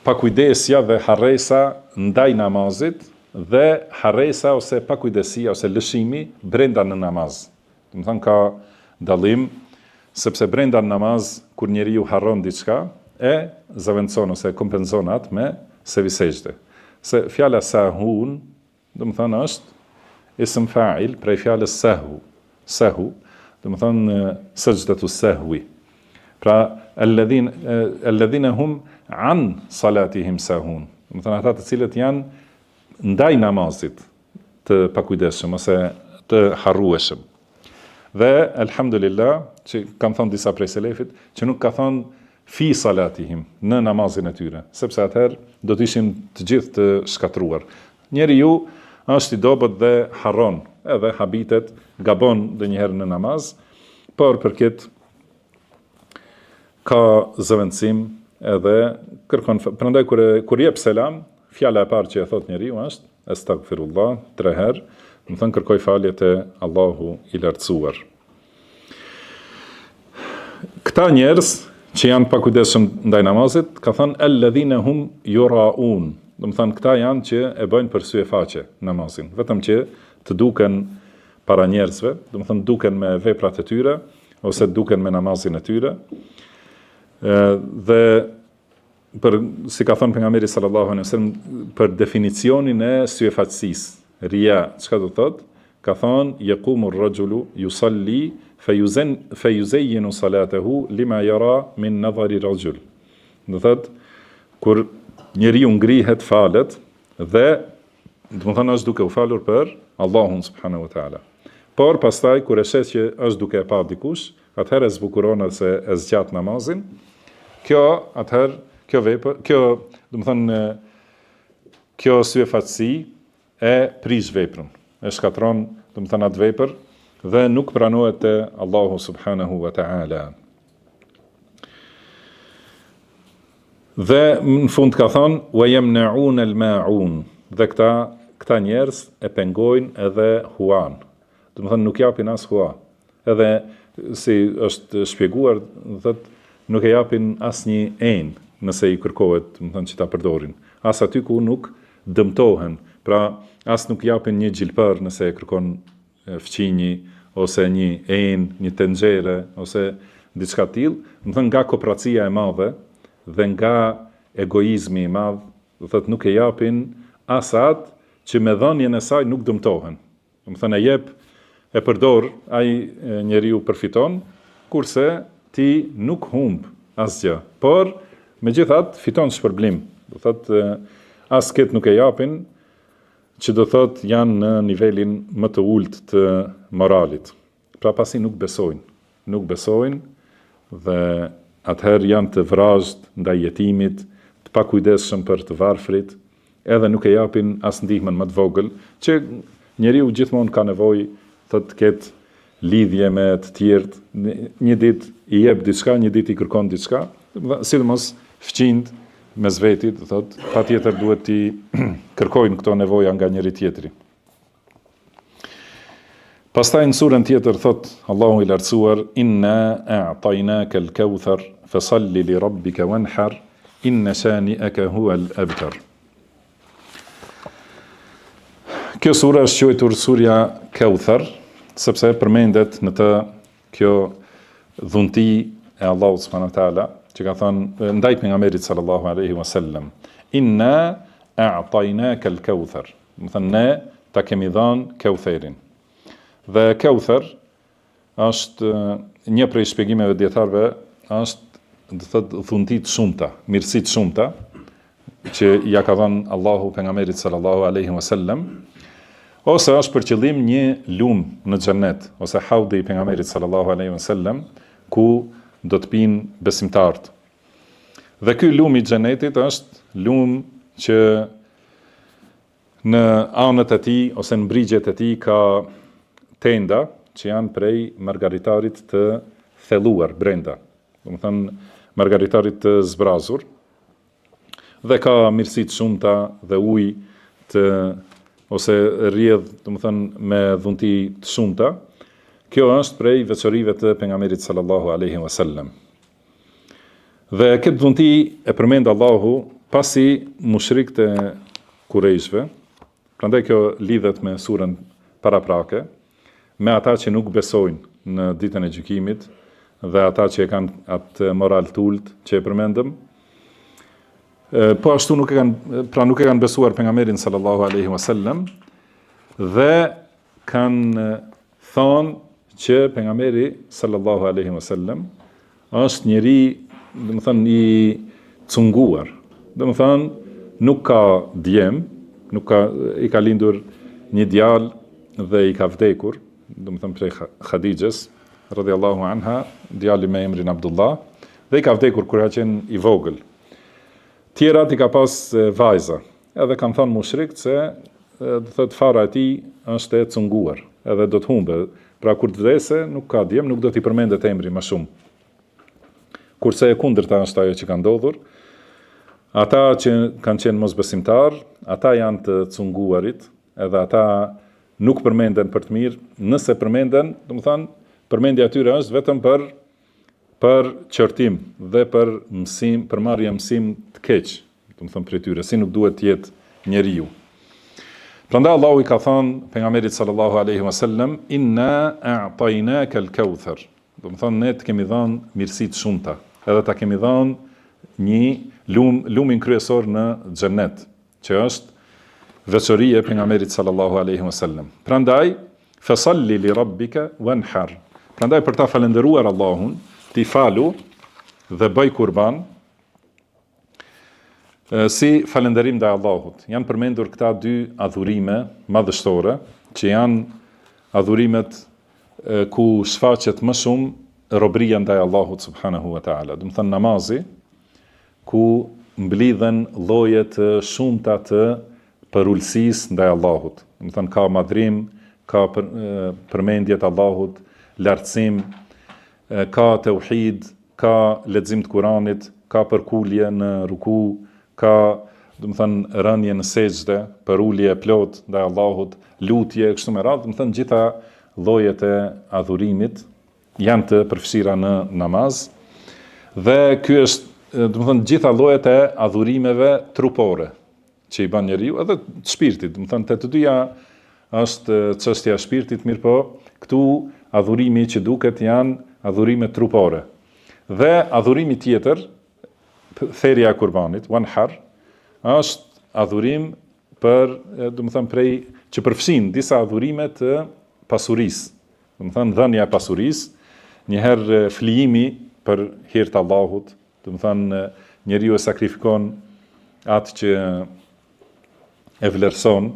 pakujdesja dhe harresa ndaj namazit dhe harresa ose pakujdesia ose lëshimi brenda në namaz. Do të thonë ka dallim, sepse brenda në namaz kur njeriu harron diçka e zaventson ose kompenzon atë me sevisejde. Se fjala sahun, do të thonë është ism fa'il prej fjalës sahu. Sahu, do të thonë sajdatu sahwi. Pra alladhina hum an salatihim sahun. Do të thonë ata të cilët janë ndaj namazit të pakujdesshëm ose të harrueshëm. Dhe alhamdulillah që kanë thënë disa prej selefit që nuk ka thënë fi salatihim në namazin e tyre, sepse atëherë do të ishin të gjithë të shkatruar. Njeriu është i dobët dhe harron, edhe habitet, gabon ndonjëherë në namaz, por përket ka zëvendësim edhe kërkon. Prandaj kur jep selam, fjala e parë që e thot njeriu është astaghfirullah 3 herë, do të thonë kërkoj falje te Allahu i lartësuar. Këta njerëz që janë pakujdesshëm ndaj namazit, ka thënë alladhina hum yuraun. Do të thonë këta janë që e bëjnë për sy e faqe namazin, vetëm që të duken para njerëzve, do të thonë duken me veprat e tyre ose duken me namazin e tyre. Dhe si ka thënë pejgamberi sallallahu alaihi wasallam për definicionin e syefaqësisë, ria, çka do thotë? Ka thënë yaqumu ar-rajulu yusalli fayuzayyinu salatahu lima yara min nadhari rajul. Do thotë kur njeriu ngrihet falet dhe do të thonë është duke u falur për Allahun subhanahu wa taala. Por pastaj kur e shes që është duke e pa dikush, atëherë zbukuron se e zgjat namazin. Kjo vepër, do të thonë kjo syefaqësi e prish veprën, e shkatron, do të thonë atë vepër dhe nuk pranohet te Allahu subhanahu wa taala. Dhe në fund ka thonë wa yamna'un al-ma'un. Dhe këta njerëz e pengojnë edhe huan. Do të thonë nuk japin as hua. Edhe si është shpjeguar, do thotë nuk e japin asnjë enë nëse i kërkohet, do të thonë që ta përdorin. As aty ku nuk dëmtohen. Pra as nuk japin një gjilpër nëse e kërkon fqinji ose një enë, një tenxhere ose diçka të tillë, do të thonë nga kooperacia e madhe dhe nga egoizmi i madh, do thotë nuk e japin as atë që me dhënien e saj nuk dëmtohen. Do të thonë e përdor, ai njeriu përfiton, kurse ti nuk humb asgjë, por megjithatë fiton shpërblim. Do thotë as këtë nuk e japin, që do thotë janë në nivelin më të ulët të moralit. Pra pasi nuk besojnë dhe atëherë janë të vrazhd ndaj jetimit, të pakujdesshëm për të varfrit, edhe nuk e japin as ndihmën më të vogël, që njeriu gjithmonë ka nevojë të ketë lidhje me të tjerët, një ditë i jep diçka, një ditë i kërkon diçka, sidomos fëmijët mes vetit, do thotë, patjetër duhet t'i kërkojnë këto nevoja nga njëri tjetri. Pastaj në surën tjetër thot Allahu i lartësuar inna a'tainaka al-kauthar fasalli li rabbika wanhar inna shani'aka huwa al-abtar. Kjo sura është quajtur surja Kauthar, sepse përmendet në të kjo dhunti e Allahut subhanahu wa taala, që ka thënë ndaj pejgamberit sallallahu alaihi wasallam, inna a'tainaka al-Kauthar. Do thënë ne ta kemi dhënë Kautherin. Dhe Kauthar është një prej shpjegimeve dietarëve, është do thotë dhunti të shumta, mirësi të shumta që ja ka dhënë Allahu pejgamberit sallallahu alaihi wasallam. Ose është për qëllim një lumë në xhennet, ose haudi i pejgamberit sallallahu alaihi wasallam, ku do të pinë besimtarët. Dhe ky lumë i xhennetit është lumë që në anët e tij ose në brigjet e tij ka tenda që janë prej margaritarit të thelluar brenda. Do të thënë margaritarit të zbrazur. Dhe ka mirësi të shumta dhe ujë të ose rrjedh, do të thënë me dhunti të shumta. Kjo është prej veçorive të pejgamberit sallallahu alaihi wasallam. Dhe këtë dhunti e përmend Allahu pasi mushrikët e Kurejshve, prandaj kjo lidhet me surën paraprake, me ata që nuk besojnë në ditën e gjykimit dhe ata që e kanë atë moral të ulët që e përmendëm. Po ashtu nuk e kanë besuar pejgamberin sallallahu alaihi wasallam dhe kanë thonë që pejgamberi sallallahu alaihi wasallam është njeri, domethënë i cunguar. Domethënë nuk ka djem, i ka lindur një djalë dhe i ka vdekur, domethënë prej Khadijës radhiyallahu anha, djali me emrin Abdullah, dhe i ka vdekur kur ka qenë i vogël. Tjerat i ka pas vajza, edhe kanë thënë mushrikët se do thotë fara e tij është e cunguar, edhe do të humbe. Pra kur të vdese nuk ka djem, nuk do t'i përmendet emri më shumë. Kurse e kundërta është ajo që ka ndodhur. Ata që kanë qenë mosbesimtar, ata janë të cunguarit, edhe ata nuk përmenden për të mirë. Nëse përmenden, do të thënë, përmendja e tyre është vetëm për qërtim dhe për mësim, për marrje mësim të keq, do të thënë për tyre, si nuk duhet të jetë njeriu. Prandaj Allahu i ka thënë pejgamberit sallallahu alaihi wasallam, inna a'tainaka al-Kauthar. Do të thënë ne të kemi dhënë mirësi të shumta, edhe ta kemi dhënë një lumin kryesor në xhennet, që është veçoria e pejgamberit sallallahu alaihi wasallam. Prandaj fasalli li rabbika wanhar. Prandaj për ta falendëruar Allahun, ti falu dhe bëj kurban, si falënderim ndaj Allahut. Janë përmendur këta dy adhurime madhështore, që janë adhurimet ku shfaqet më shumë robëria ndaj Allahut subhanahu wa taala. Do të thënë namazi, ku mblidhen lloje të shumta të përulësisë ndaj Allahut. Do të thënë ka madhrim, ka përmendje të Allahut, lartësim, ka tauhid, ka lexim të Kuranit, ka përkulje në ruku, ka, do të thënë, rënje në sejdë, përulje plot ndaj Allahut, lutje kështu me radhë, do të thënë gjitha llojet e adhurimit janë të përfshira në namaz. Dhe ky është, do të thënë, gjitha llojet e adhurimeve trupore që i bën njeriu, edhe të shpirtit, do të thënë të dyja është çështja e shpirtit, mirë po, këtu adhurimi që duket janë adhurime trupore. Dhe adhurimi tjetër, therja e kurbanit, wanhar, është adhurim për, do të thënë, prej që përfshin disa adhurime të pasurisë. Do të thënë dhënia e pasurisë, një herë flijimi për hir të Allahut, do të thënë njeriu e sakrifikon atë që e vlerëson,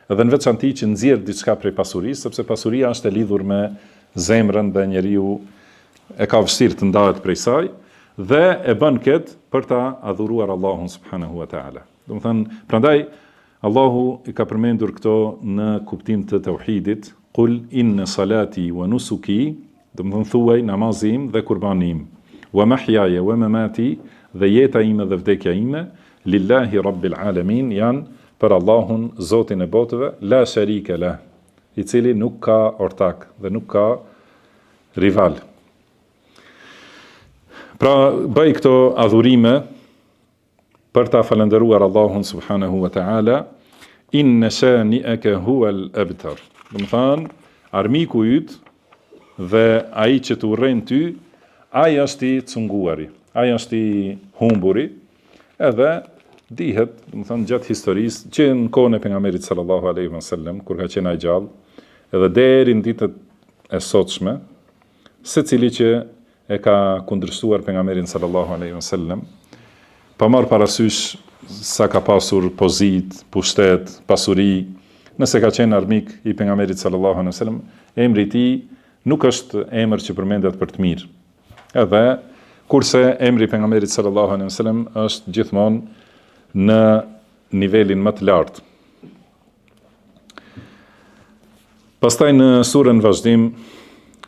edhe në veçanti që nxjerr diçka prej pasurisë, sepse pasuria është e lidhur me zemrën dhe njeriu e ka vështirë të ndahet prej saj, dhe e bën këtë për ta adhuruar Allahun subhanahu wa taala. Do të thënë, prandaj Allahu i ka përmendur këto në kuptim të tauhidit, qul inna salati wa nusuki, do të thënë thuaj namazim dhe kurbanim, wa mahyaja wa mamati, dhe jeta ime dhe vdekja ime, lillahi rabbil alamin, janë për Allahun, Zotin e botëve, la sharika lah, i cili nuk ka ortak dhe nuk ka rival. Pra, bëj këto adhurime për ta falendëruar Allahun subhanahu wa ta'ala, inna shani'aka huwal abtar. Do të thonë, armiku yt dhe ai që të urren ty, ai është i cunguari, ai është i humburi, edhe dihet, do të thonë gjatë historisë që në kohën e pejgamberit sallallahu alaihi wasallam, kur ka qenë ai gjallë, edhe deri në ditët e sotshme, secili që e ka kundërshtuar pejgamberin sallallahu alaihi wasallam, pa marrë parasysh sa ka pasur pozit, pushtet, pasuri, nëse ka qenë armik i pejgamberit sallallahu alaihi wasallam, emri i tij nuk është emër që përmendet për të mirë. Edhe kurse emri i pejgamberit sallallahu alaihi wasallam është gjithmonë në nivelin më të lartë. Pastaj në surën vazhdim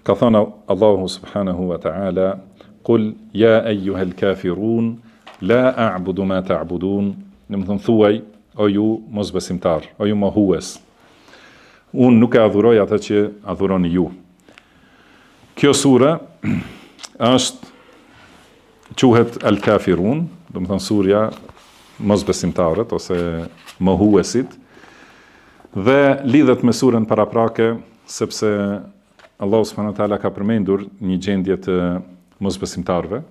ka thënë Allahu subhanahu wa ta'ala: "Qul ya ayyuhal kafirun la a'budu ma ta'budun." Do të thonë thuaj, o ju mosbesimtar, o ju mohues, unë nuk e adhuroj atë që adhuroni ju. Kjo sura quhet Al-Kafirun, do të thonë surja mosbesimtarët ose mohuesit, dhe lidhet me surën paraprake, sepse Allahu subhanahu wa taala ka përmendur një gjendje të mosbesimtarëve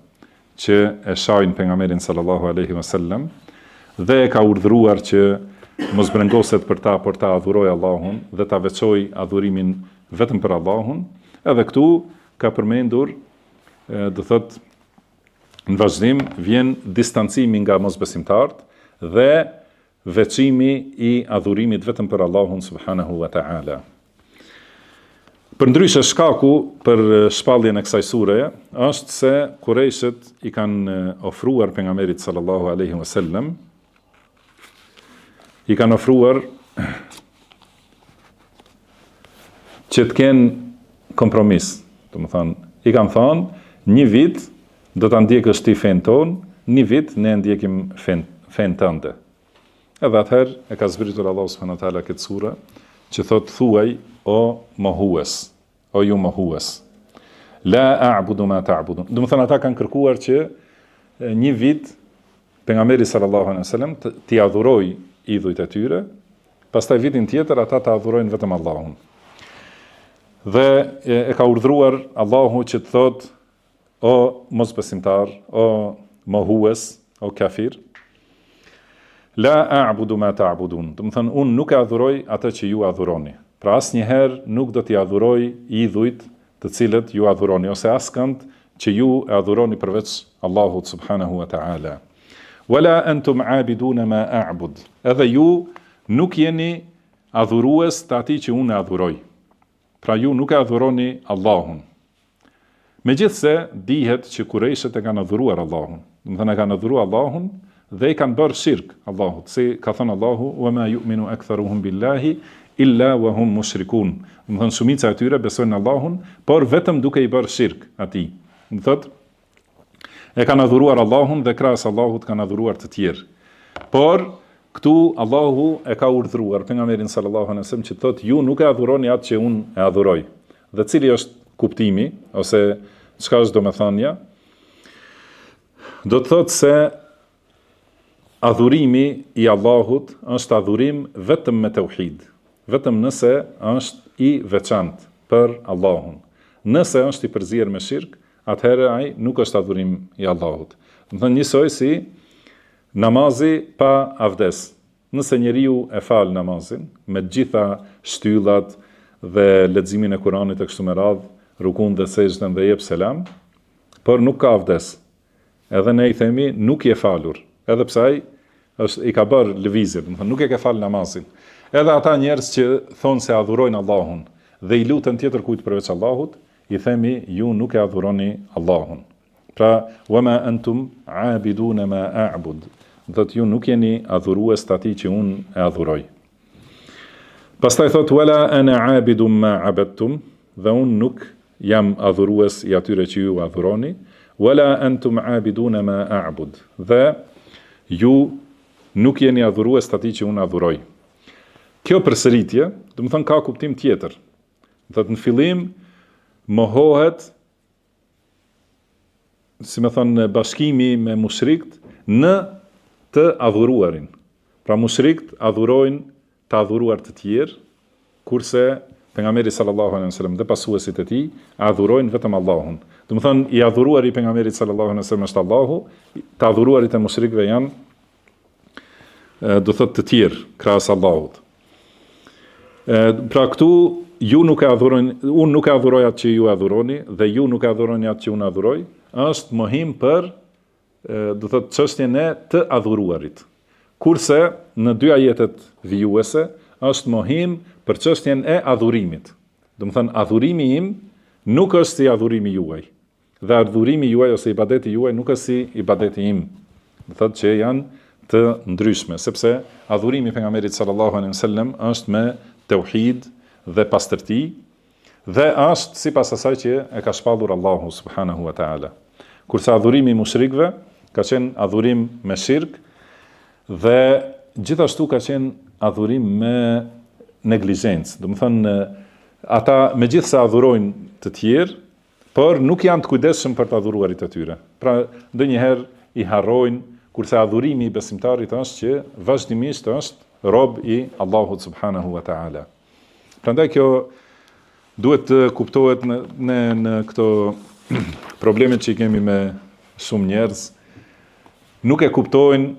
që e shajnë pejgamberin sallallahu alaihi wasallam dhe e ka urdhëruar që mos brengoset për ta, por ta adhurojë Allahun dhe ta veçojë adhurimin vetëm për Allahun. Edhe këtu ka përmendur, do thotë, në vazhdim vjen distancimi nga mosbesimtarët dhe veçimi i adhurimit vetëm për Allahun subhanahu wa ta'ala. Përndryshe shkaku për shpalljen e kësaj sureje është se Kurejshët i kanë ofruar pejgamberit sallallahu alaihi wasallam, i kanë ofruar që të kenë kompromis. Do të thonë, i kanë thënë një vit do ta ndjekësh ti fen ton, një vit ne ndjekim fen tënde. Edhe atëherë e ka zbritur Allahu subhanahu wa taala këtë sure që thot thuaj o mohues, o ju mohues. La a'budu ma ta'budun. Do të thonë ata kanë kërkuar që një vit pejgamberi sallallahu alaihi wasallam t'i adhuroj idhujt e tyre, pastaj vitin tjetër ata ta adhurojnë vetëm Allahun. Dhe e ka urdhëruar Allahu që të thotë o mosbesimtar, o mohues, o kafir, la a'budu ma ta'budun. Do të thonë unë nuk e adhuroj atë që ju adhuroni. Pra asnjëherë nuk do t'i adhuroj idhujt të cilët ju adhuroni, ose askënd që ju e adhuroni përveç Allahut subhanahu wa ta'ala. Wala antum abiduna ma a'bud. Edhe ju nuk jeni adhurues të atij që unë e adhuroj. Pra ju nuk e adhuroni Allahun. Megjithse dihet që Kurejshët e kanë adhuruar Allahun. Do të thënë e kanë adhuruar Allahun dhe i kanë bërë shirk Allahut. Si ka thënë Allahu: "Wa ma yu'minu aktharuhum billahi illa wa hum mushrikun." Do të thënë shumica e tyre besojnë në Allahun, por vetëm duke i bërë shirk atij. Do thotë e kanë adhuruar Allahun dhe krahas Allahut kanë adhuruar të tjerë. Por këtu Allahu e ka urdhëruar pejgamberin sallallahu alaihi wasallam që thotë ju nuk e adhuroni atë që unë e adhuroj. Dhe cili është kuptimi ose çka është domethënia? Do të thotë se adhurimi i Allahut është adhurim vetëm me tauhid, vetëm nëse është i veçantë për Allahun. Nëse është i përzier me shirk, atëherë ai nuk është adhurim i Allahut. Do të thonë njësoj si namazi pa avdes. Nëse njeriu e fal namazin me të gjitha shtyllat dhe leximin e Kuranit e kështu me radhë, rukun dhe sejdën dhe jep selam, por nuk ka avdes. Edhe ne i themi nuk je falur, edhe pse ai i ka bërë lëvizje, do të thonë nuk e ka fal namazin. Edhe ata njerëz që thonë se adhurojnë Allahun dhe i luten tjetër kujt përveç Allahut, i themi ju nuk e adhuroni Allahun. Pra, wama antum abiduna ma a'bud. Do të ju nuk jeni adhurues të atij që unë e adhuroj. Pastaj thot wala ana abidum ma abadtum, dhe unë nuk jam adhurues i atyre që ju adhuroni, wala antum abiduna ma a'bud. Dhe ju nuk jeni adhurues të atij që unë adhuroj. Kjo përsëritje, do të thonë ka kuptim tjetër. Do të në fillim mohohet, si me thonë, bashkimi me mushrikt në të adhuruarin. Pra mushrikt adhurojnë të adhuruar të tjerë, kurse pejgamberi sallallahu alaihi wasallam dhe pasuesit e tij adhurojnë vetëm Allahun. Do të thonë i adhuruari i pejgamberit sallallahu alaihi wasallam është Allahu, të adhuruarit e mushrikëve janë do thotë të tjerë krahas Allahut. Pra këtu ju nuk e adhuroni, unë nuk e adhuroj atë që ju adhuroni dhe ju nuk e adhuroni atë që unë adhuroj, është mohim për do thotë çështjen e të adhuruarit. Kurse në dy ajetet vijuese është mohim për çështjen e adhurimit. Do të thënë adhurimi im nuk është si adhurimi juaj. Dhe adhurimi juaj ose ibadeti juaj nuk është si ibadeti im. Do thotë që janë të ndryshme, sepse adhurimi pejgamberit sallallahu alaihi wasallam është me tauhid dhe pastërti dhe është sipas asaj që e ka shpallur Allahu subhanahu wa taala. Kurse adhurimi i mushrikëve ka qenë adhurim me shirk dhe gjithashtu ka qenë adhurim me neglizhencë. Do të thënë ata megjithse adhurojnë të tjerë, por nuk janë të kujdesshëm për të adhuruarit e tyre. Pra ndonjëherë i harrojnë, kurse adhurimi i besimtarit është që vazhdimisht është rob i Allahut subhanahu wa taala. Prandaj kjo duhet të kuptohet në këto problemet që i kemi me shumë njerëz, nuk e kuptojnë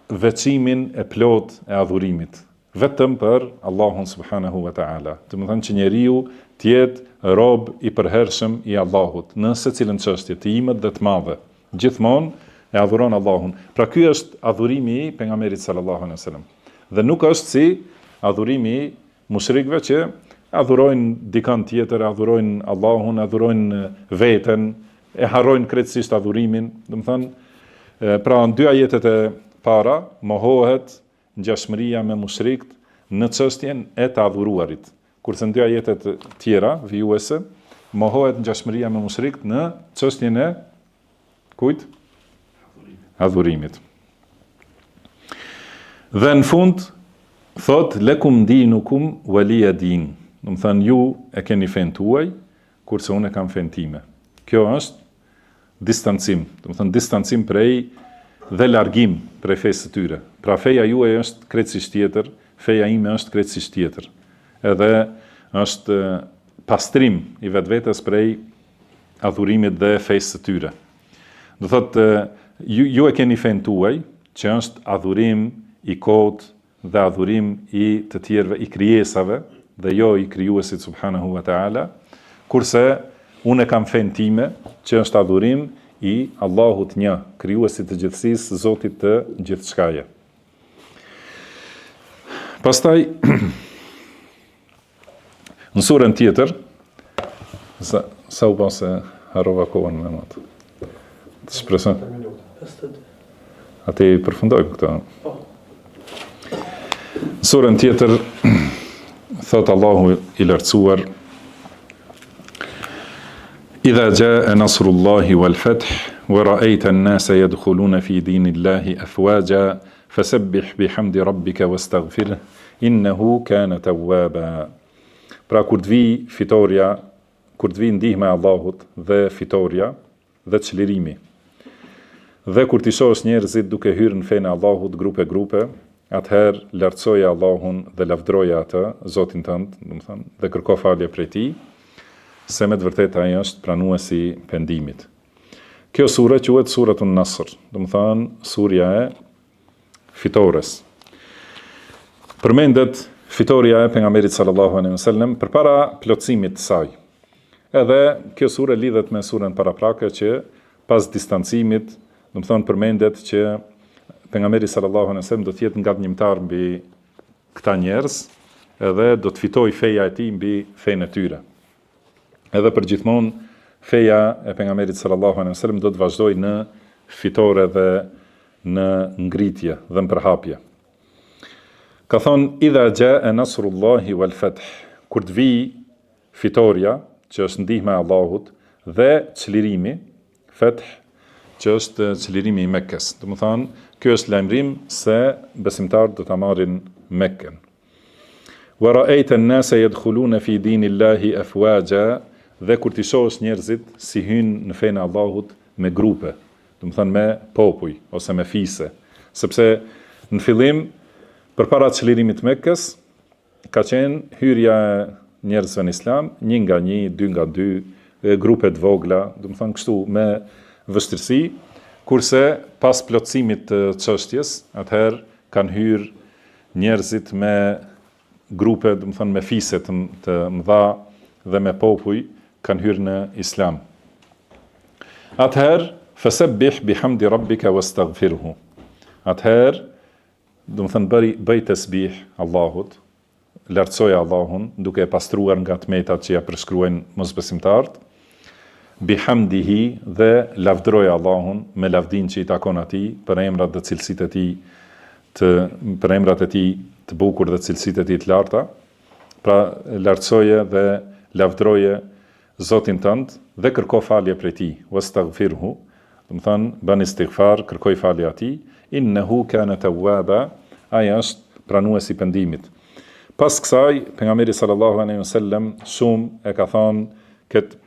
veçimin e plot e adhurimit, vetëm për Allahun subhanahu wa taala. Do të thonë që njeriu të jetë rob i përhershëm i Allahut në secilën çështje, të imët dhe të madhe. Gjithmonë e adhuron Allahun. Pra ky është adhurimi i pejgamberit sallallahu alaihi wasallam. Dhe nuk është si adhurimi i mushrikëve që adhurojnë dikën tjetër, adhurojnë Allahun, adhurojnë veten, e harrojnë krejtësisht adhurimin. Do të thonë pra në dy ajetet e para mohohet ngjashmëria me mushrikët në çështjen e të adhuruarit. Kurse në dy ajetet tjera vijuese mohohet ngjashmëria me mushrikët në çështjen e kujt? Adhurimit. Dhe në fund thot lekum dinukum waliya din. Do të thënë ju e keni fen tuaj, kurse unë e kam fen time. Kjo është distancim, do të thënë distancim prej dhe largim prej fesë së tyre. Pra feja juaj është krejtësisht tjetër, feja ime është krejtësisht tjetër. Edhe është pastrim i vetvetes prej adhurimit dhe fesë së tyre. Do thotë ju e keni fen tuaj, që është adhurim i kot dhe adhurim i të tjerëve, i krijesave, dhe jo i krijuesit subhanahu wa taala, kurse unë e kam fen time, që është adhurim i Allahut një, krijuesit të gjithësisë, Zotit të gjithçkaje. Pastaj në surën tjetër, sa u pasë harrova kohën me matë. Të shpresoj. Ati përfundojmë këta. Surën tjetër, thot Allahu i lartësuar, idha jaa nasrullahi wal fath wa ra'aita an-nasa yadkhuluna fi dinillahi afwaja fasabbih bihamdi rabbika wastaghfirhu innahu kana tawwaba. Pra kur të vi fitoria, kur të vi ndihma e Allahut dhe fitoria dhe çlirimi, dhe kur t'i shohësh njerëzit duke hyrë në fenë e Allahut grupe, atëherë lartësoje Allahun dhe lavdroje atë, Zotin tënd, do të thënë, dhe kërko falje prej tij, se me të vërtetë ai është pranuesi i pendimit. Kjo sure quhet Suratun Nasr, do të thënë surja e fitores. Përmendet fitoria e pejgamberit sallallahu alaihi wasallam përpara plotësimit të saj. Edhe kjo sure lidhet me surën paraprake që pas distancimit, do të thonë përmendet që pejgamberi sallallahu alaihi wasallam do të jetë ngatnjimtar mbi këta njerëz, edhe do të fitojë feja e tij mbi fenë e tyre. Edhe përgjithmonë feja e pejgamberit sallallahu alaihi wasallam do të vazhdojë në fitore dhe në ngritje dhe në përhapje. Ka thonë idha jaa nasrullahi wal fath, kur të vi fitoria, që është ndihma e Allahut, dhe çlirimi, fath, që është çlirimi i Mekkës. Do të thonë, ky është lajmërim se besimtarët do ta marrin Mekkën. Wa ra'aita an-nasa yadkhuluna fi dinillahi afwaja, dhe kur ti shohësh njerëzit si hyjnë në fenë e Allahut me grupe, do të thonë me popuj ose me fise, sepse në fillim përpara çlirimit të Mekkës, ka qenë hyrja e njerëzve në islam, 1 nga 1, 2 nga 2, grupe të vogla, do të thonë kështu me vështirësi, kurse pas plotësimit të çështjes, atëherë kanë hyrë njerëzit me grupe, do të thonë me fise të mëdha dhe me popuj, kanë hyrë në islam. Atëherë fasabbih bihamdi rabbika wastaghfirhu. Atëherë, do të thënë bëj tasbih Allahut, lartësoj Allahun, duke e pastruar nga tmetat që ja përshkruajnë mosbesimtarët, bihamdihi dhe lavdroj Allahun me lavdin që i takon atij për emrat dhe cilësitë e tij për emrat e tij të bukur dhe cilësitë e tij të larta. Pra lartësoje dhe lavdroje Zotin tënd dhe kërko falje prej tij, wastaghfirhu, do të thënë bën istighfar, kërkoj falje atij, innehu kana tawwaba, ai është pranues i pendimit. Pas kësaj, pejgamberi sallallahu alaihi wasallam shumë e ka thënë këtë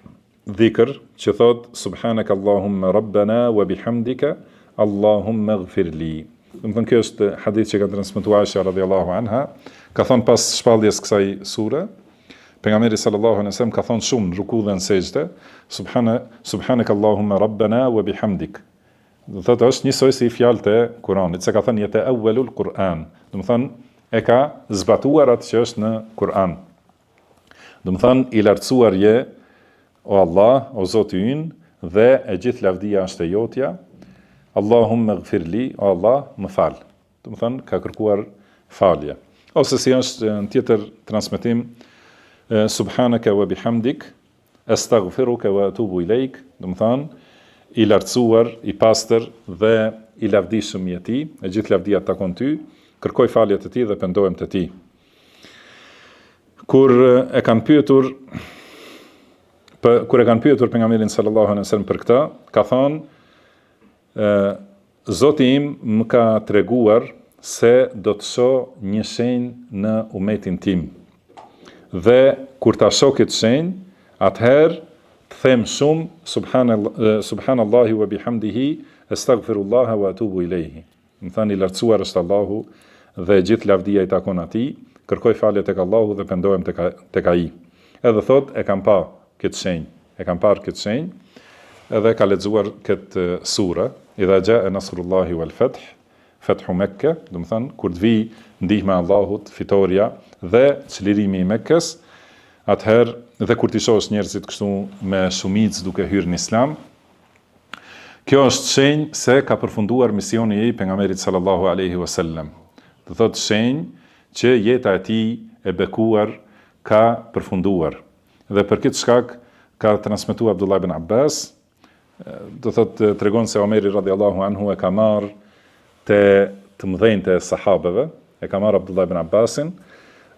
dhikr që thot subhanaka allahumma rabbana wa bihamdika allahumma ighfirli. Do të thënë kjo është hadith që ka transmetuar Aisha radhiyallahu anha, ka thënë pas shpalljes kësaj sure, pejgamberi sallallahu alaihi wasallam ka thënë shumë në ruku dhe në sejdë, subhanaka allahumma rabbana wa bihamdik. Do thotë është njësoj si fjalët e Kuranit, se ka thënë jetë awwalul Quran. Do të thënë e ka zbatuar atë që është në Kur'an. Do të thënë i lartësuar je o Allah, o Zoti ynë, dhe e gjithë lavdia është e jotja. Allahumma ighfirli, o Allah, më fal. Do të thënë ka kërkuar falje. Ose si është në tjetër transmetim, subhanaka wa bihamdik, astaghfiruka wa atubu ilejk, do të thënë i lartësuar, i pastër dhe i lavdishëm je ti, e gjithë lavdia takon ty, kërkoj falje të ti dhe pendohem të ti. Kur e kanë pyetur pejgamberin sallallahu alaihi wasallam për këtë, ka thonë, Zoti im më ka treguar se do të shoh një shenjë në umetin tim. Dhe kur ta shoh këtë shenjë, atëherë të them shumë subhanallahi wa bihamdihi astaghfirullaha wa atubu ilayhi. Më thani lartësuar është Allahu dhe gjithë lavdia i takon atij, kërkoj falje tek Allahu dhe pendohem tek ai. Edhe thot e kam parë këtë shenjë, edhe ka lexuar këtë sure, idha jaa nasrullahi wal fath, fathu Mekke, do të thënë kur të vi ndihma e Allahut, fitoria dhe çlirimi i Mekkës, atëherë dhe kur ti shohësh njerëzit kështu me shumicë duke hyrë në Islam, kjo është shenjë se ka përfunduar misioni i pejgamberit sallallahu alaihi wasallam. Do thotë shenjë që jeta e tij e bekuar ka përfunduar. Dhe për këtë shkak ka transmetuar Abdullah ibn Abbas, do thotë tregon se Omeri radhiyallahu anhu e ka marrë të mëdhenjtë e sahabeve, e ka marrë Abdullah ibn Abbasin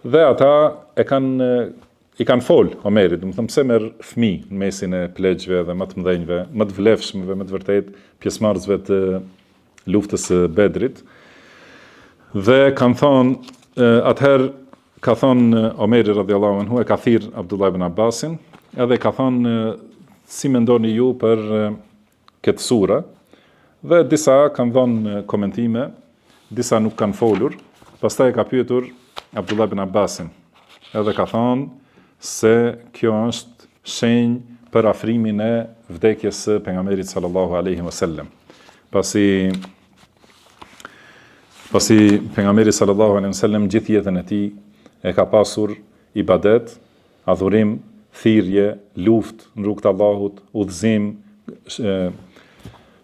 dhe ata i kanë fol Omerit, do të thënë pse merr fëmijë në mesin e plegjve dhe më të mëdhenjve, më të vlefshmëve, më të vërtet pjesëmarrësve të luftës së Bedrit. Dhe kanë thonë, atëherë ka thonë Omeri radhiyallahu anhu e ka thirr Abdullah ibn Abbasin, edhe ka thonë si mendoni ju për këtë sure, dhe disa kanë dhënë komentime, disa nuk kanë folur. Pastaj ka pyetur Abdullah ibn Abbasin, edhe ka thonë se kjo është shenjë për afrimin e vdekjes së pejgamberit sallallahu alaihi wasallam. Pasi pejgamberi sallallahu alaihi wasallam gjithë jetën e tij e ka pasur ibadet, adhurim, thirrje, luftë në rrugt të Allahut, udhëzim,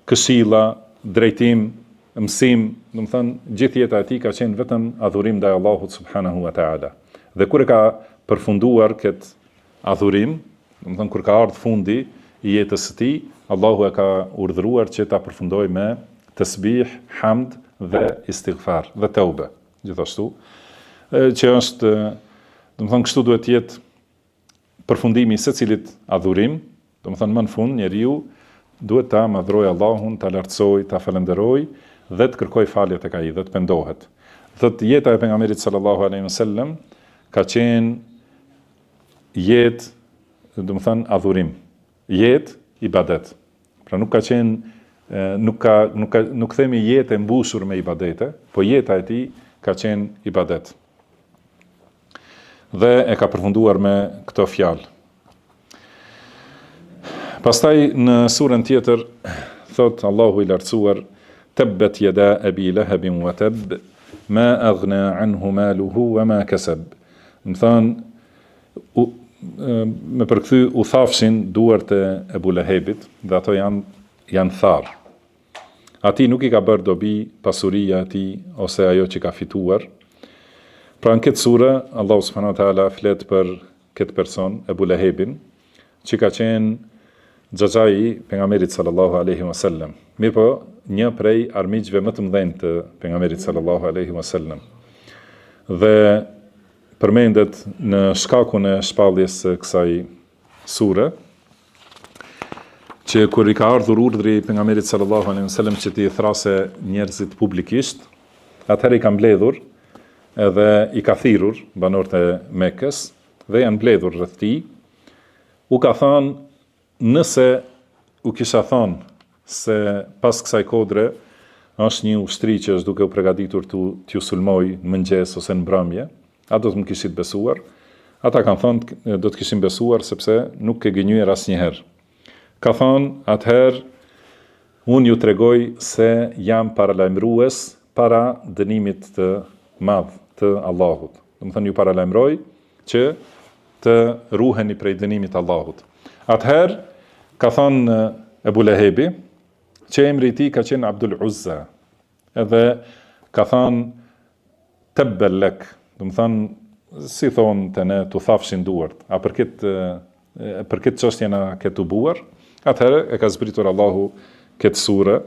këshilla, drejtim, mësim, do të thënë gjithë jeta e tij ka qenë vetëm adhurim ndaj Allahut subhanahu wa taala. Dhe kur e ka përfunduar këtë adhurim, do të thënë kur ka ardhur fundi i jetës së tij, Allahu e ka urdhëruar që ta përfundojë me tasbih, hamd dhe istighfar dhe tauba. Gjithashtu, që është, do të thënë kështu duhet të jetë përfundimi i secilit adhurim, do të thënë më në fund njeriu duhet ta madhrojë Allahun, ta lartësojë, ta falenderojë dhe të kërkojë falje tek ai dhe të pendohet. Thotë jeta e pejgamberit sallallahu alaihi wasallam ka qenë jetë, do të thënë adhurim, jetë ibadet. Pra nuk ka qenë nuk themi jetë e mbushur me ibadete, po jeta e tij ka qenë ibadet. dhe e ka përfunduar me këto fjalë. Pastaj në surën tjetër thot Allahu i lartësuar: Tabbat yada abi lahabin wa tab ma aghna anhu maluhu wa ma kasab. Do të thonë me përkthy u thafshin duart e Ebu Lehebit dhe ato janë tharë. Ati nuk i ka bërë dobi pasuria ati ose ajo që ka fituar. Pra në këtë sura, Allahu subhanahu wa taala flet për këtë person, Ebu Lehebin, që ka qenë xhaxhai pejgamberit sallallahu alaihi wasallam. Mirë po, një prej armiqve më të mëdhenj të pejgamberit sallallahu alaihi wasallam. Dhe përmendet në shkakun e shpalljes së kësaj sure, që kur i ka ardhur urdhri pejgamberit sallallahu alaihi wasallam që t'i thrase njerëzit publikisht, atëherë i ka mbledhur edhe i ka thirrur banorët e Mekës dhe janë mbledhur rreth tij. U ka thënë, nëse u kisha thënë se pas kësaj kodre është një ushtri që është duke u përgatitur t'ju sulmoj në mëngjes ose në mbrëmje, a do të më kishit besuar? Ata kanë thënë do të kishin besuar sepse nuk ke gënjur asnjëherë. Ka thënë, atëherë unë ju tregoj se jam paralajmërues para dënimit të madh të Allahut. Do të thënë ju paralajmëroj që të ruheni prej dënimit të Allahut. Atëherë ka thënë Ebu Lehebi që emri i tij ka qenë Abdul Uzza. Edhe ka thënë tabbal lak. Do të thënë si thonë të ne tu thafshin duart. A për këtë çështje na ke tubuar? Atëherë e ka zbritur Allahu këtë sure,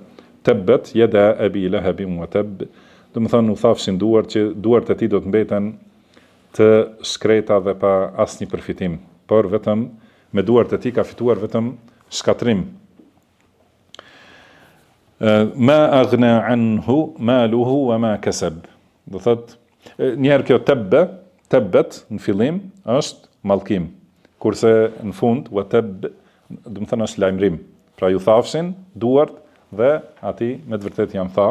Tabbat yada abi lahabin wa tab. Do të thonë u thafshin duart që duart e tij do të mbeten të shkreta dhe pa asnjë përfitim, por vetëm me duart e tij ka fituar vetëm shkatrim. Ma aghna anhu maluhu wa ma kasab. Do thotë njëherë kjo tabbat në fillim është mallkim, kurse në fund wa tab do të thënë është lajmërim. Pra ju thafshin duart dhe ati me të vërtet janë tha.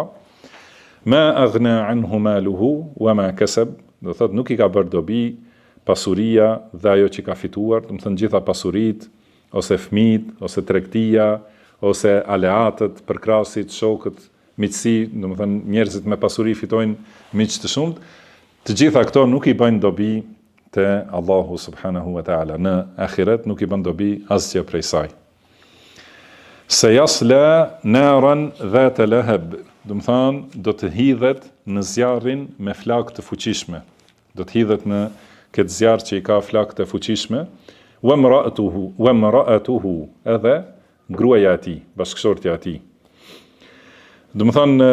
Ma aghna anhu maluhu wa ma kasab. Do thotë nuk i ka bërë dobi pasuria dhe ajo që ka fituar, do të thënë gjitha pasuritë, ose fëmijët, ose tregtia, ose aleatët, përkrasit, shokët, miqësi, do të thënë njerëzit me pasuri fitojnë miq të shumt. Të gjitha këto nuk i bëjnë dobi te Allahu subhanahu wa taala. Në ahiret nuk i bën dobi asgjë prej saj. Se yasla naran dhat lahab. Do të thonë do të hidhet në zjarrin me flakë të fuqishme. Do të hidhet në këtë zjarr që i ka flakë të fuqishme. Wa imra'atuhu, edhe gruaja e tij, bashkëshortja e tij. Do të thonë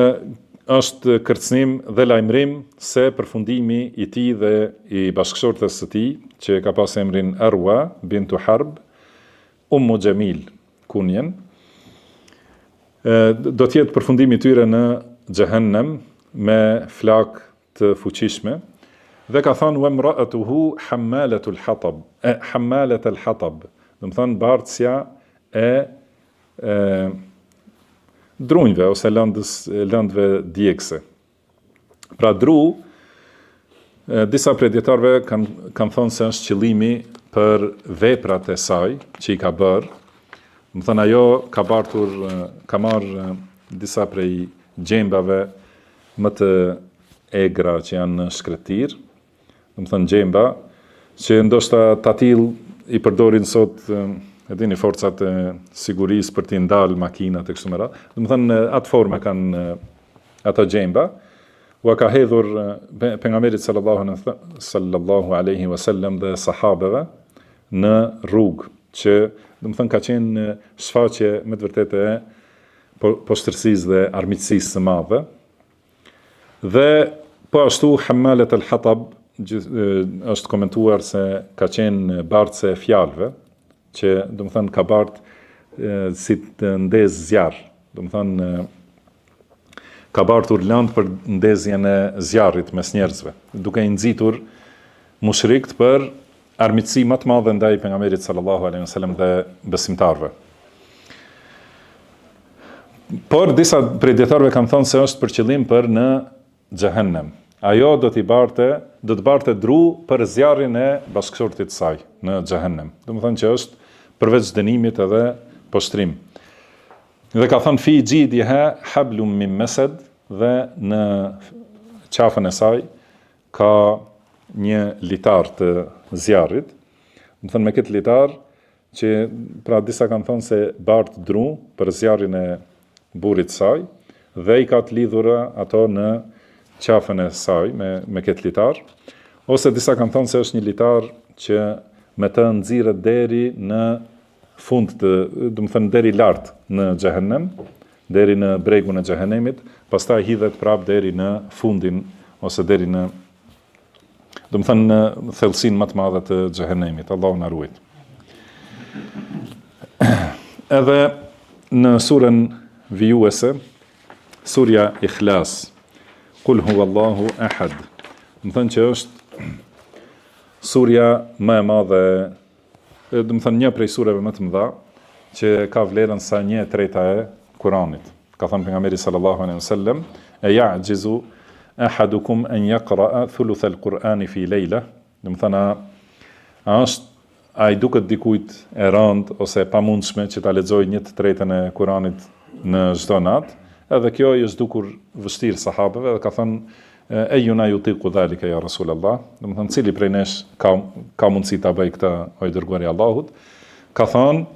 është kërcënim dhe lajmërim se përfundimi i tij dhe i bashkëshortes së tij, që ka pas emrin Arwa bintu Harb, Ummu Jamil, kunjen, do të jetë përfundimi i tyre në Xhehenem me flakë të fuqishme. Dhe ka thënë wa imra'atuhu hammalatul hatab, hammalatul hatab. Do të thonë bardhësja e drunjve ose lëndëve djegëse. Pra dru, disa prej dietarëve kanë thënë se është qëllimi për veprat e saj që i ka bërë. Do të thënë ajo ka marrë disa prej gjembave më të egra që janë në shkretir. Do të thënë gjemba që ndoshta tatil i përdorin sot e dini forcat e sigurisë për t'i ndalë makinat e kështu me radhë. Do të thënë atë forme kanë ato gjemba. U ka hedhur pejgamberi sallallahu alaihi wasallam dhe sahabeve në rrugë që do të thënë ka qenë shfaqje me të vërtetë e poshtërsisë dhe armiqësisë së madhe. Dhe po ashtu hammalet al-hatab është komentuar se ka qenë bardhëse e fjalëve, që do të thënë ka bardh si të ndez zjarr, do të thënë ka bardhur lëndë për ndezjen e zjarrit mes njerëzve, duke i nxitur mushrikët për armiqësi më të madhe ndaj pejgamberit sallallahu alaihi wasallam dhe besimtarëve. Por disa prej dietarëve kanë thënë se është për qëllim për në Xhehenem. ajo do të barte dru për zjarrin e bashkëshortit të saj në xhehenem. Domethënë që është përveç dënimit edhe poshtrim. Dhe ka thënë fi gjidha hablum min masad, dhe në qafën e saj ka një litar të zjarrit. Do thënë me këtë litar që pra disa kanë thënë se bart dru për zjarrin e burrit të saj dhe i ka të lidhura ato në qafën e saj me këtë litar, ose disa kanë thënë se është një litar që me të nxirret deri në fund do të thënë deri lart në xhehenem, deri në bregun e xhehenemit, pastaj hidhet prap deri në fundin ose deri në do të thënë në thellësinë më të madhe të xhehenemit. Allahu na ruaj. Edhe në surën vijuese, surja Ikhlas, Qul huwallahu ahad, më thënë që është surja më e madhe, do të thënë një prej sureve më të mëdha që ka vlerën sa 1/3 e Kuranit. Ka thënë pejgamberi sallallahu alaihi wasallam, e ya'jizu ahadukum an yaqra'a thuluth al-Qur'ani fi layla, do të thënë ai duket dikujt e rënd ose e pamundshme që ta lexojë 1/3 e Kuranit në çdo natë. Edhe kjo i është dukur vështirë sahabeve dhe ka thënë ejuna yutiqu dhalika ya Rasulullah, do të thënë cili prej nesh ka mundësi ta bëj këtë o i dërguari i Allahut. Ka thënë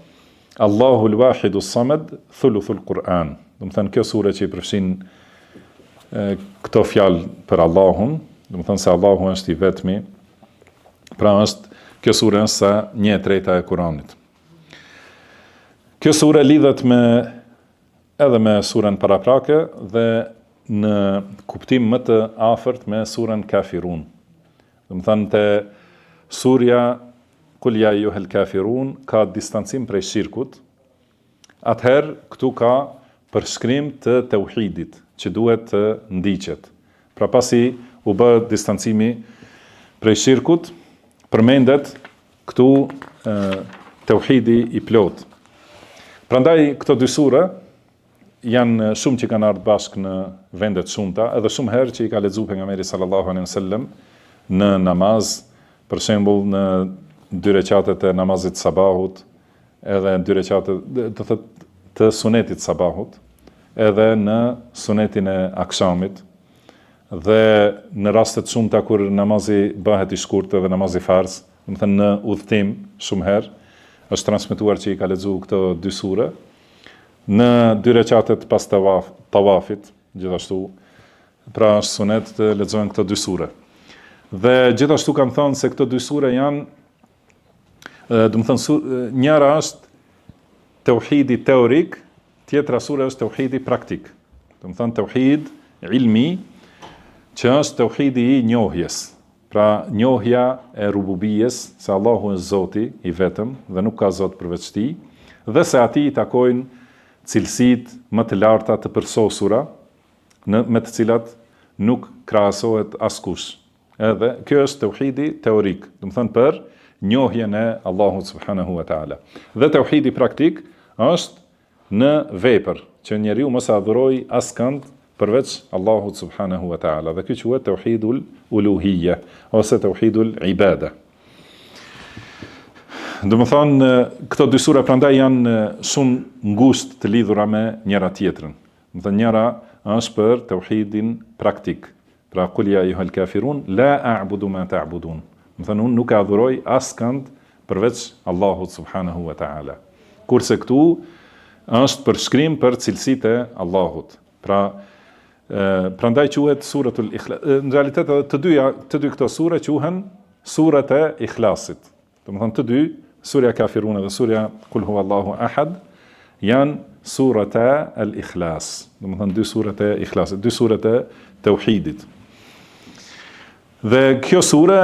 Allahu al-Wahidu as-Samad thuluthul Quran. Do të thënë kjo sure që i përfshin këto fjalë për Allahun, do të thënë se Allahu është i vetmi. Pra është kjo sure është sa 1/3 e Kuranit. Kjo sure lidhet edhe me surën paraprake dhe në kuptim më të afërt me surën Kafirun. Do të thënë te surja Qul ya ayyuhal kafirun ka distancim prej shirkut. Atëherë këtu ka përshkrim të tauhidit që duhet të ndiqet. Pra pasi u bë distancimi prej shirkut, përmendet këtu tauhidi i plot. Prandaj këto dy sure janë shumë që kanë ardhur bashkë në vendet shumëta, edhe shumë herë që i ka lexuar pejgamberi sallallahu alaihi wasallam në namaz, për shembull në 2 rekatet e namazit sabahut, edhe në 2 rekatet të sunetit sabahut, edhe në sunetin e akşamit, dhe në rastet shumëta kur namazi bëhet i shkurtër dhe namazi farz, do të thënë në udhtim shumë herë është transmetuar që i ka lexuar këto 2 sure. Në 2 rekatet pas tawafit, gjithashtu, pra është sunet të lexojnë këto 2 sure. Dhe gjithashtu kam thënë se këto 2 sure janë, do të thënë njëra është tauhidi teorik, tjetra sure është tauhidi praktik. Do të thënë tauhid ilmi, që është tauhidi i njohjes. Pra njohja e rububijes, se Allahu është Zoti i vetëm dhe nuk ka Zot përveç tij, dhe se atij i takojnë cilësitë më të larta të përsosura, me të cilat nuk krahasohet askush. Edhe kjo është tauhidi teorik, do të thënë për njohjen e Allahut subhanahu wa taala. Dhe tauhidi praktik është në vepër, që njeriu mos adhurojë askënd përveç Allahut subhanahu wa taala. Dhe kjo quhet tauhidul uluhiyya ose tauhidul ibada. Do të thonë, këto 2 sura prandaj janë shumë ngushtë të lidhura me njëra tjetrën. Do të thënë njëra është për tauhidin praktik. Pra qul ya ayyuhal kafirun la a'budu ma ta'budun. Do të thënë unë nuk e adhuroj askënd përveç Allahut subhanahu wa taala. Kurse këtu është përshkrim për cilësitë e Allahut. Pra prandaj quhet suratul Ikhlas. Në realitet të dy këto sure quhen surat e Ikhlasit. Do të thënë të dy, surja Kafirun dhe surja Qul huwallahu ahad, janë surata al-Ikhlas. Do të thënë 2 surat e Ikhlasit, 2 surat e tauhidit. Dhe kjo sure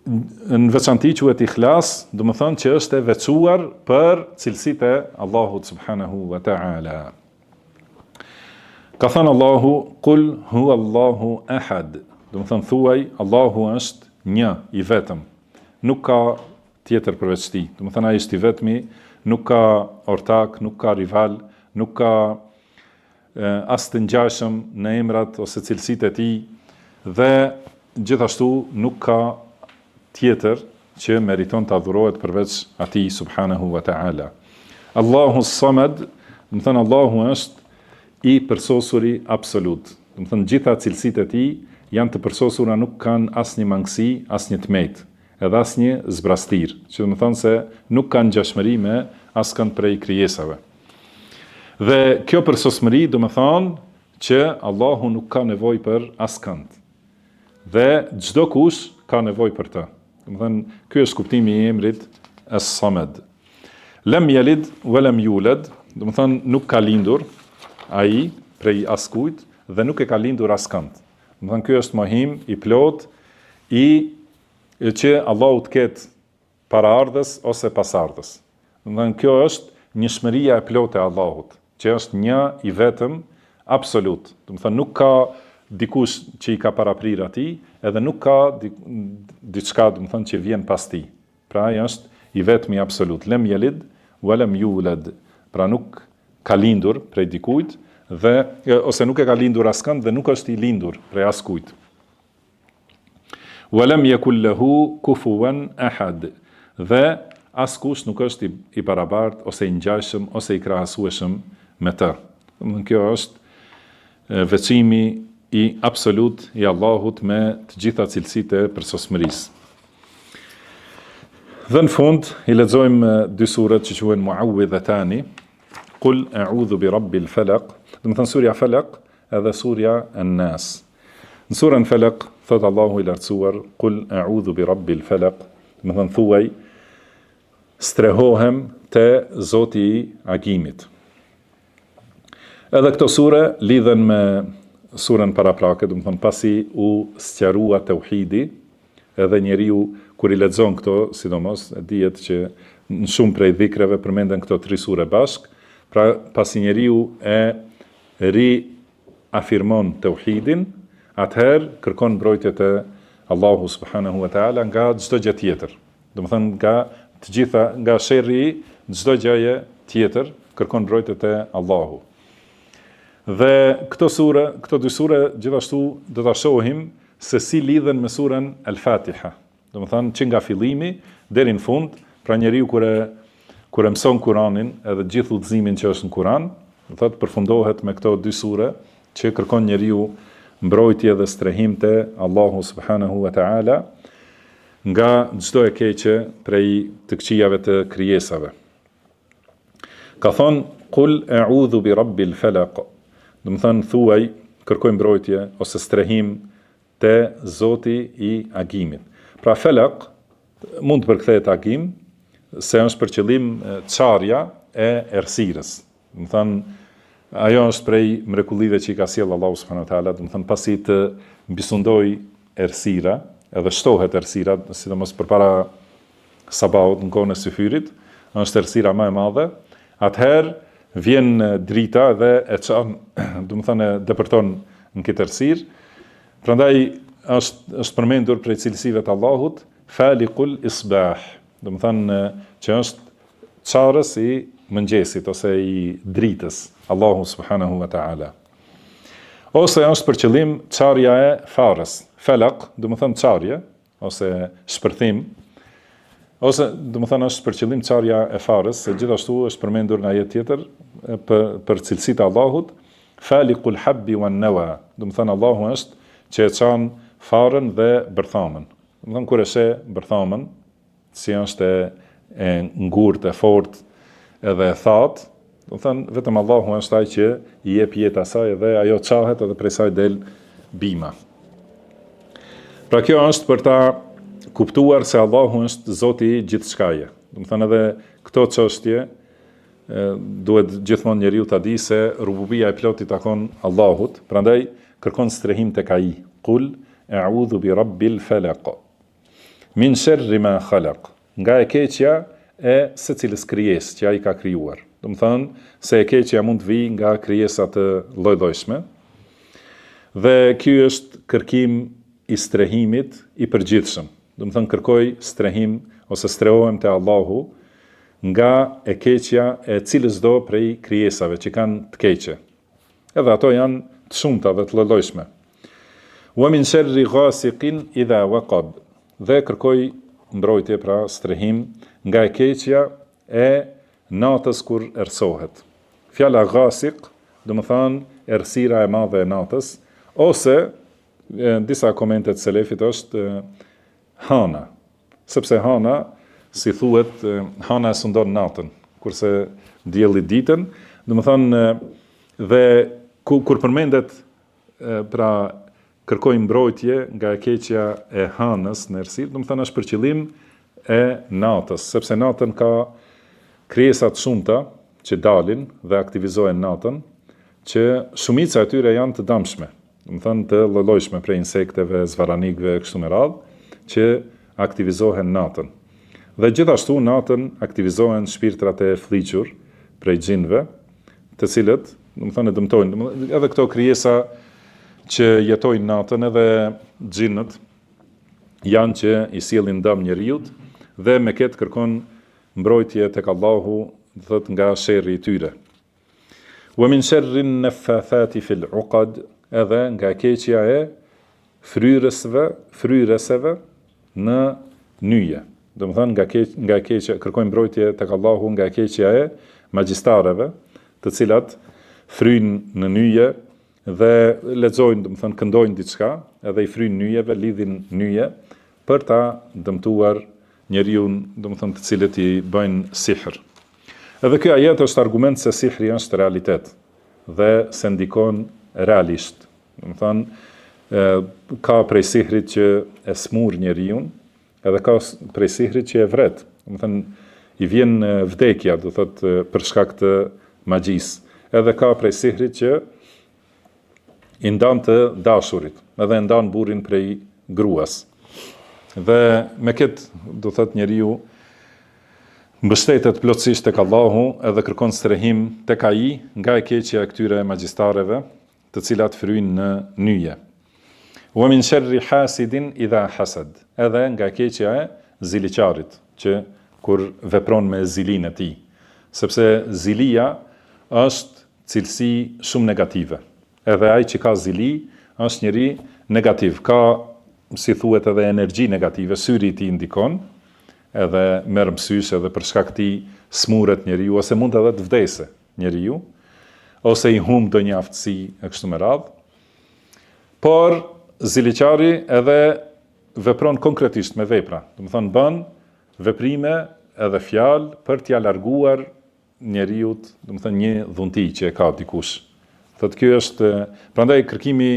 në veçanti quhet Ikhlas, do të thënë që është e veçuar për cilësitë e Allahut subhanahu wa ta'ala. Ka thënë Allahu, Qul huwallahu ahad. Do të thënë thuaj, Allahu është një, i vetëm. Nuk ka tjetër përveç tij. Do të thënë ai është i vetmi, nuk ka ortak, nuk ka rival, nuk ka as të ngjashëm në emrat ose cilësitë e tij. dhe gjithashtu nuk ka tjetër që meriton të adhurohet përveç atij subhanahu wa ta'ala. Allahu Samad, do të thënë Allahu është i përsosuri absolut. Do të thënë gjitha cilësitë e tij janë të përsosura, nuk kanë asnjë mangësi, asnjë tmet, edhe asnjë zbrastir, që do të thonë se nuk kanë ngjashmëri me askën prej krijesave. Dhe kjo përsosmëri do të thonë që Allahu nuk ka nevojë për askënd. Dhe çdo kush ka nevojë për të. Do të thënë ky është kuptimi i emrit As-Samad. Lam yalid wa lam yulad, do të thënë nuk ka lindur ai prej askujt dhe nuk e ka lindur askënd. Do të thënë ky është mohim i plot i që Allahu të ketë paraardhës ose pasardhës. Do të thënë kjo është njëshmëria e plotë e Allahut, që është një i vetëm absolut. Do të thënë nuk ka dikush që i ka paraprir atij, edhe nuk ka diçka, do të thënë, që vjen pas tij. Pra ai është i vetmi absolut. Lem yalid wa lam yulad. Pra nuk ka lindur prej dikujt dhe ose nuk e ka lindur askënd dhe nuk është i lindur prej askujt. Wa lam yakul lahu kufuwan ahad. Dhe askush nuk është i barabartë ose i ngjashëm ose i krahasueshëm me të. Domethënë kjo është veçimi i absolut i Allahut me të gjitha cilësitë e përsosmërisë. Dhe në fund i lexojmë dy surat që quhen Muawwidhatani, Qul a'udhu bi rabbil falaq, do të thënë surja Falaq edhe surja An-Nas. Në surën Falaq thot Allahu i lartësuar, Qul a'udhu bi rabbil falaq, do të thënë thuaj strehohem te Zoti i agimit. Edhe këto sure lidhen me surën paraprake, do të thënë pasi u sqarua tauhidi, edhe njeriu kur i lexon këto, sidomos dihet që në shumë prej dhikreve përmenden këto tri sure bashk, pra pasi njeriu e riafirmon tauhidin, atëherë kërkon mbrojtje te Allahu subhanahu wa taala nga çdo gjë tjetër. Do të thënë nga të gjitha, nga sherri i çdo gjëje tjetër, kërkon mbrojtje te Allahu. Dhe këto dy sure gjithashtu do ta shohim se si lidhen me surën Al-Fatiha. Do të thënë që nga fillimi deri në fund, pra njeriu kur e mëson Kur'anin, edhe gjithë udhëzimin që është në Kur'an, do thotë përfundohet me këto dy sure që kërkon njeriu mbrojtje dhe strehim te Allahu subhanahu wa taala nga çdo e keqe prej të këqijave të krijesave. Ka thonë Qul a'udhu bi rabbil falaq. Do të thënë thuaj, kërkoj mbrojtje ose strehim te Zoti i agimit. Pra falaq mund të përkthehet agim, se është për qëllim çarja e errësirës. Do të thënë ajo është prej mrekullive që i ka sjell Allahu subhanahu wa taala, do të thënë pasi të mbisundoj errësira, edhe shtohet errësira, sidomos përpara sabahut në kohën e syfyrit, është errësira më e madhe, atëherë vjen drita dhe e çon, do të thënë depërton në këtë errësirë. Prandaj është përmendur prej cilësive të Allahut Faliqul Isbah, do të thënë që është çarës i mëngjesit ose i dritës, Allahu subhanahu wa taala. Ose është për qëllim çarja e farës. Falaq, do të thënë çarje ose shpërthim, ose do të thënë është për qëllim çarja e farës, se gjithashtu është përmendur nga jetë tjetër për cilësitë e Allahut, Faliqul Habbi wan Nawa. Do të thënë Allahu është që e çon farën dhe bërthamën. Do të thënë kur e sheh bërthamën, si është e ngurtë, e fortë edhe e thatë, do të thënë vetëm Allahu është ai që i jep jetë asaj dhe ajo çahet edhe prej saj del bima. Pra kjo është për ta kuptuar se Allahu është Zoti i gjithçkaje. Do të thënë edhe këto çështje duhet gjithmonë njeriu ta di se rububia e plotë i takon Allahut, prandaj kërkon strehim tek ai. Qul a'udhu bi rabbil falaq. Min sharri ma khalaq. Nga e keqja e secilës krijesë që ai ka krijuar. Do të thënë se e keqja mund të vijë nga krijesa të lloj-llojshme. Dhe ky është kërkim i strehimit i përgjithshëm. Do të thënë kërkoj strehim ose strehohem te Allahu nga e keqja e cilës do prej krijesave që kanë të keqe. Edhe ato janë të shumta dhe të lloj-llojshme. Wa min sharri ghasiqin idha waqab. Dhe kërkoj mbrojtje pra strehim nga e keqja e natës kur errësohet. Fjala ghasiq, do të thonë errësira e madhe e natës, ose disa komente të selefit është hana, sepse hana, si thuhet, hana e sundon natën, kurse dielli ditën, do të thonë dhe kur përmendet pra kërkoj mbrojtje nga e keqja e hanës në errësirë, do të thonë është për qëllim e natës, sepse natën ka krijesa të shumta që dalin dhe aktivizohen natën, që shumica e tyre janë të dëmshme, do të thonë të llojshme prej insekteve, zvaranikëve kështu me radhë, që aktivizohen natën. Dhe gjithashtu natën aktivizohen shpirtrat e fliqur prej xhinëve, të cilët, do të thonë, dëmtojnë edhe këto krijesa që jetojnë natën, edhe xhinët janë që i sjellin dëm njerëzit dhe me këtë kërkon mbrojtje tek Allahu, thot nga sherri i tyre. Wa min sharri an-naffathati fil 'uqad, edhe nga keqja e fryrëseve në nyje. Do të thonë nga keqja kërkojnë mbrojtje tek Allahu nga keqja e magjistarëve, të cilat fryjnë në nyje dhe lexojnë, do të thonë këndojnë diçka, edhe i fryjnë nyjeve, lidhin nyje për ta dëmtuar njeriu, do të thonë të cilët i bëjnë sihr. Edhe ky ajet është argument se sihri është realitet dhe se ndikon realisht. Do të thonë ka prej sihrit që e smur njeriu, edhe ka prej sihrit që e vret. Do të thonë i vjen vdekja, do thotë për shkak të magjisë. Edhe ka prej sihrit që i ndan të dashurit, edhe ndan burrin prej gruas. Dhe me këtë, do thotë njeriu mbështetet plotësisht tek Allahu edhe kërkon strehim tek ai nga e keqja e këtyre magjistarëve, të cilat fryjnë në nyje. Wa min sharri hasidin idha hasad, edhe nga e keqja e ziliqarit, që kur vepron me zilinë e tij, sepse zilia është cilësi shumë negative. Edhe ai që ka zili është njëri negativ, ka, si thuhet, edhe energji negative, syri i tij ndikon, edhe merr mësysh, edhe për shkak të tij smuret njeriu, ose mund edhe të vdesë njeriu, ose i humb ndonjë aftësi e kështu me radhë. Por ziliqari edhe vepron konkretisht me vepra, do të thonë bën veprime edhe fjalë për t'ia larguar njeriut, do të thonë një dhunti që e ka dikush. Thotë kjo është, prandaj kërkimi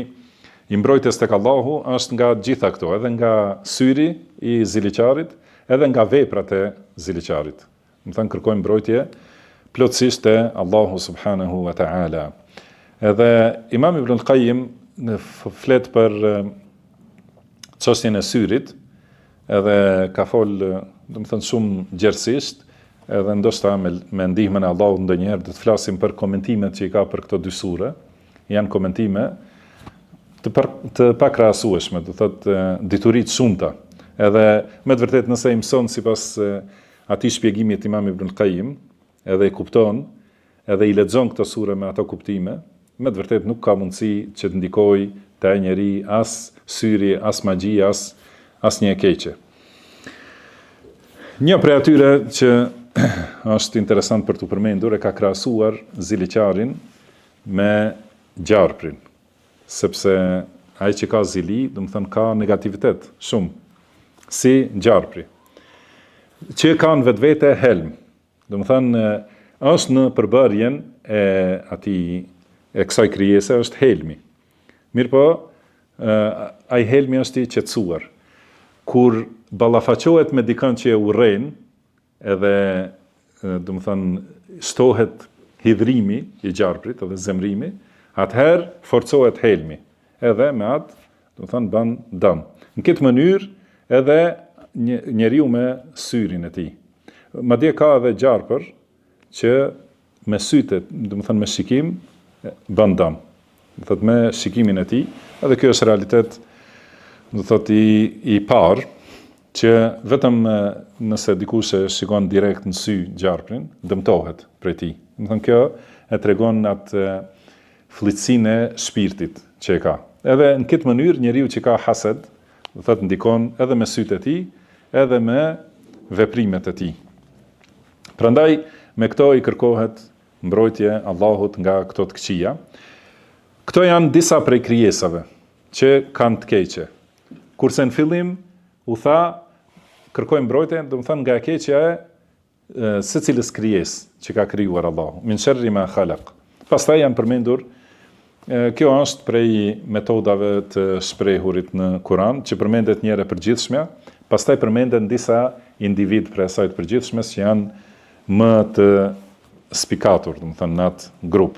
i mbrojtjes tek Allahu është nga gjitha këto, edhe nga syri i ziliqarit, edhe nga veprat e ziliqarit. Do të thonë kërkojmë mbrojtje plotësisht te Allahu subhanahu wa ta'ala. Edhe Imam Ibn al-Qayyim flet për çështjen e syrit, edhe ka fol, do të thonë shumë gjerësisht, edhe ndoshta me ndihmën e Allahut ndonjëherë do të flasim për komentimet që i ka për këto dy sure. Janë komentime të pakrahasueshme, do thotë dituri të shumta. Edhe me të vërtetë nëse i mëson sipas atij shpjegimit Imam Ibn al-Qayyim, edhe i kupton, edhe i lexon këto sure me ato kuptime, me të vërtetë nuk ka mundësi që të ndikojë te njeri as syri, as magji, as një e keqe. Një prej atyre që është interesant për të përmendur, e ka krahasuar ziliqarin me gjarprin, sepse ai që ka zili, do të thonë ka negativitet shumë, si gjarpri, që kanë vetvete helm, do të thonë është në përbërjen e kësaj krijese është helmi. Mirëpo, ai helmi është i qetësuar. Kur ballafaqohet me dikën që e urren, edhe do të thonë shtohet hidhrimi i gjarprit edhe zemrimi, atëherë forcohet helmi, edhe me atë, do të thonë bën dëm. Në këtë mënyrë edhe njeriu me syrin e tij. Madje ka edhe gjarpër që me sytë, do të thonë me shikim, bën dëm. Do thotë me shikimin e tij, edhe kjo është realitet, do thotë i parë, që vetëm nëse dikush e shikon direkt në sy gjarprin, dëmtohet prej tij. Do të thonë kjo e tregon atë fllitësinë e shpirtit që e ka. Edhe në këtë mënyrë njeriu që ka hased, do thotë ndikon edhe me sytë e tij, edhe me veprimet e tij. Prandaj me këto i kërkohet mbrojtje Allahut nga këto të këqija. Këto janë disa prej krijesave që kanë të keqe. Kurse në fillim u tha kërkojmë mbrojtje, do të thënë nga e keqja e secilës krijesë që ka krijuar Allahu. Min sharri ma khalaq. Pastaj janë përmendur, kjo është prej metodave të shprehurit në Kur'an, që përmendet një herë përgjithshme, pastaj përmenden disa individ për asaj të përgjithshmes që janë më të spikatur, do të thënë në atë grup.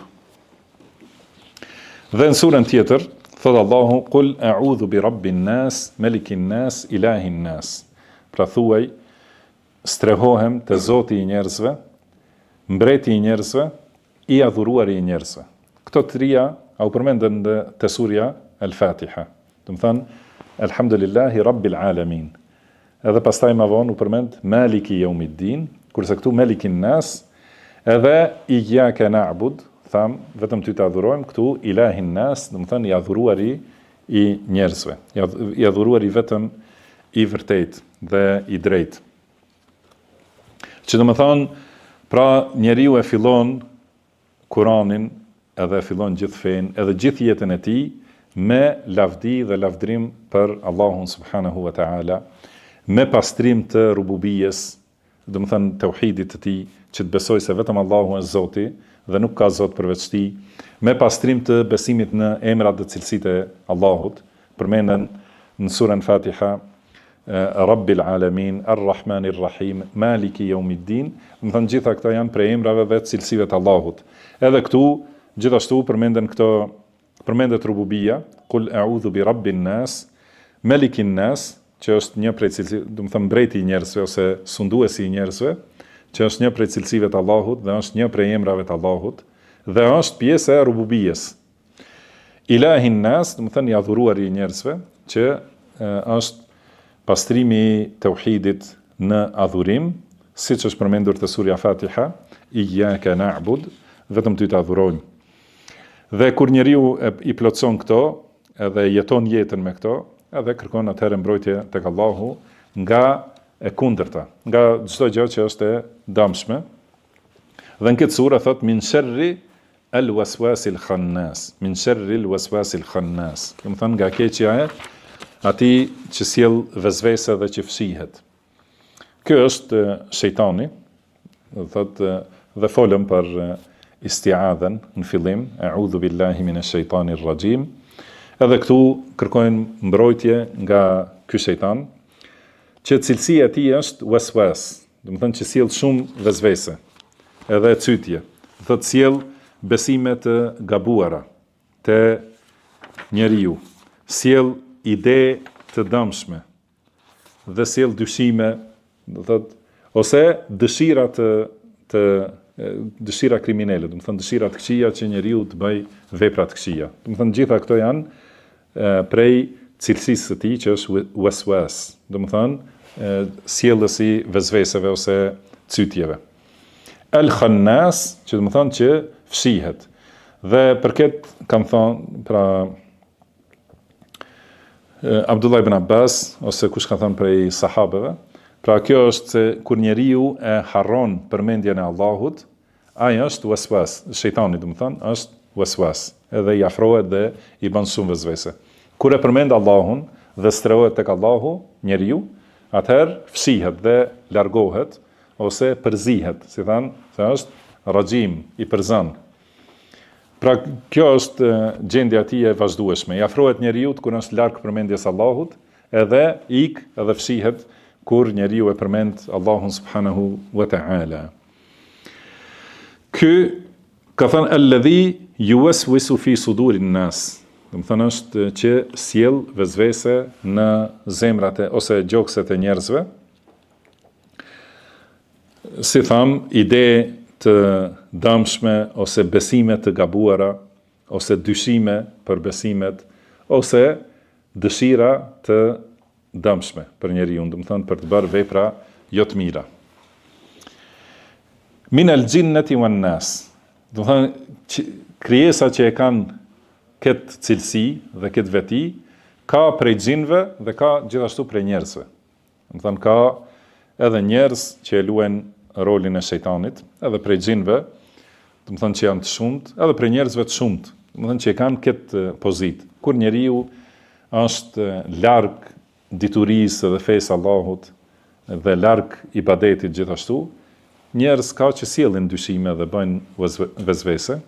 Dhe në surën tjetër thot Allahu: "Qul a'udhu bi rabbin nas, malikin nas, ilahin nas." Pra thuaj, strehohem te Zoti i njerëzve, mbreti i njerëzve, i adhuruari i njerëzve. Këto trija au përmenden te surja Al-Fatiha. Do të thënë Alhamdulillahi Rabbil Alamin. Edhe pastaj më vonë u përmend Maliki Yawmiddin, kurse këtu Malikin Nas, edhe Iyyaka na'bud, tham vetëm ty të adhurojmë, këtu Ilahin Nas, do të thënë i adhuruari i njerëzve, i adhuruari vetëm i vërtet dhe i drejt. Që do të thënë, pra njeriu e fillon Kur'anin, edhe fillon gjithë fenë, edhe gjithë jetën e tij me lavdi dhe lavdrim për Allahun subhanahu wa ta'ala, me pastrim të rububijes, do të thënë tauhidit të tij, që të besoj se vetëm Allahu është Zoti dhe nuk ka Zot përveç tij, me pastrim të besimit në emrat dhe cilësitë e Allahut, përmenden në surën Fatiha Rabbil Alamin, Ar-Rahmanir Rahim, Maliki Yawmiddin, do të thënë gjitha këto janë prej emrave dhe cilësive të Allahut. Edhe këtu gjithashtu përmendet rububia, Qul a'udhu bi rabbin nas, Malikin nas, që është një prej cilësive, do të thënë mbreti i njerëzve ose sunduesi i njerëzve, që është një prej cilësive të Allahut dhe është një prej emrave të Allahut dhe është pjesë e rububijes. Ilahin nas, do të thënë i adhuruari i njerëzve, që është pastrimi i tauhidit në adhurim, siç është përmendur te surja Fatiha, Iyyaka na'bud, vetëm ty të adhurojmë. Dhe kur njeriu i plotson këto, edhe jeton jetën me këto, edhe kërkon atëherë mbrojtje tek Allahu nga e kundërta, nga çdo gjë që është e dëmshme. Dhe në këtë sura thot min sharri al-waswasil khannas, min sharri al-waswasil khannas. Do të thënë nga keqja e atij që sjell vezvese dhe që fshihet. Ky është shejtani, do thotë, dhe folëm për isti'adhen në fillim, a'udhu billahi minash shaitanir rajim. Edhe këtu kërkojnë mbrojtje nga ky shejtan, që cilësia e tij është waswas, do të thënë që sjell shumë vezvese, edhe cytje. Do thotë sjell besime të gabuara te njeriu, sjell ide të dëmshme dhe sjell dyshime, do thotë, ose dëshira dëshira kriminale, do të thënë dëshira të këqija që njeriu të bëj vepra të këqija. Do të thënë gjitha këto janë prej cilësisë së tij që është waswas, do të thënë sjellës i vezveseve ose cytjeve. Al-Khannas, që do të thënë që fshihet. Dhe për këtë kam thënë, pra Abdullah ibn Abbas, ose kush ka thënë prej sahabeve, pra kjo është se kur njeriu e harron përmendjen e Allahut, ai është waswas, shejtani do të thonë, është waswas, edhe i afrohet dhe i bën shumë vezvese. Kur e përmend Allahun dhe strehohet tek Allahu, njeriu, atëherë fshihet dhe largohet ose përzihet, si thënë, se është rajim, i përzan. Pra kjo është gjendja e tij e vazhdueshme. I afrohet njeriu kur është larg përmendjes Allahut, edhe ik edhe fshihet kur njeriu e përmend Allahun subhanahu wa ta'ala. Ky ka thënë alladhi yuwaswisu fi sudurin nas. Do të thënë është që sjell vezvese në zemrat ose gjokset e njerëzve. Si tham, ide të dëmshme ose besime të gabuara ose dyshime për besimet ose dëshira të dëmshme për njeriu, do të thënë për të bërë vepra jo të mira. Min al-jinnati wan nas. Do të thënë krijesa që e kanë këtë cilësi dhe këtë veti, ka prej xhinëve dhe ka gjithashtu prej njerëzve. Do të thënë ka edhe njerëz që e luajnë rolin e shejtanit, edhe prej xhinëve, do të thënë që janë të shumtë, edhe prej njerëzve të shumtë, do të thënë që kanë këtë pozitë. Kur njeriu është larg diturisë dhe fesë Allahut dhe larg ibadetit gjithashtu, njerëz ka që sjellin dyshime dhe bëjnë vezvese.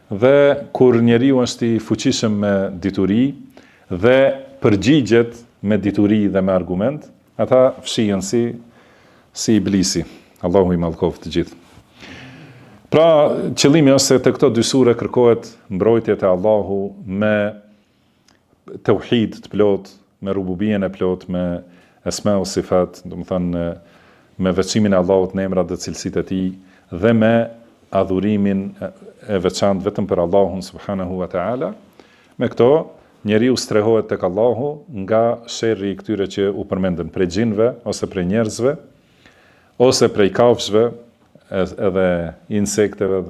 Dhe kur njeriu është i fuqishëm me dituri dhe përgjigjet me dituri dhe me argument, ata fshihen si iblisi. Allahu i mallkoft të gjithë. Pra, qëllimi është se të këto dy sure kërkohet mbrojtje te Allahu me tauhid të plot, me rububien e plot, me esma u sifat, do të thënë me veçimin e Allahut në emrat dhe cilësitë e tij dhe me adhurimin e veçantë vetëm për Allahun subhanahu wa taala. Me këto njeriu strehohet tek Allahu nga sherrri i këtyre që u përmendën, prej xhinëve ose prej njerëzve ose prej kafshëve, edhe insekteve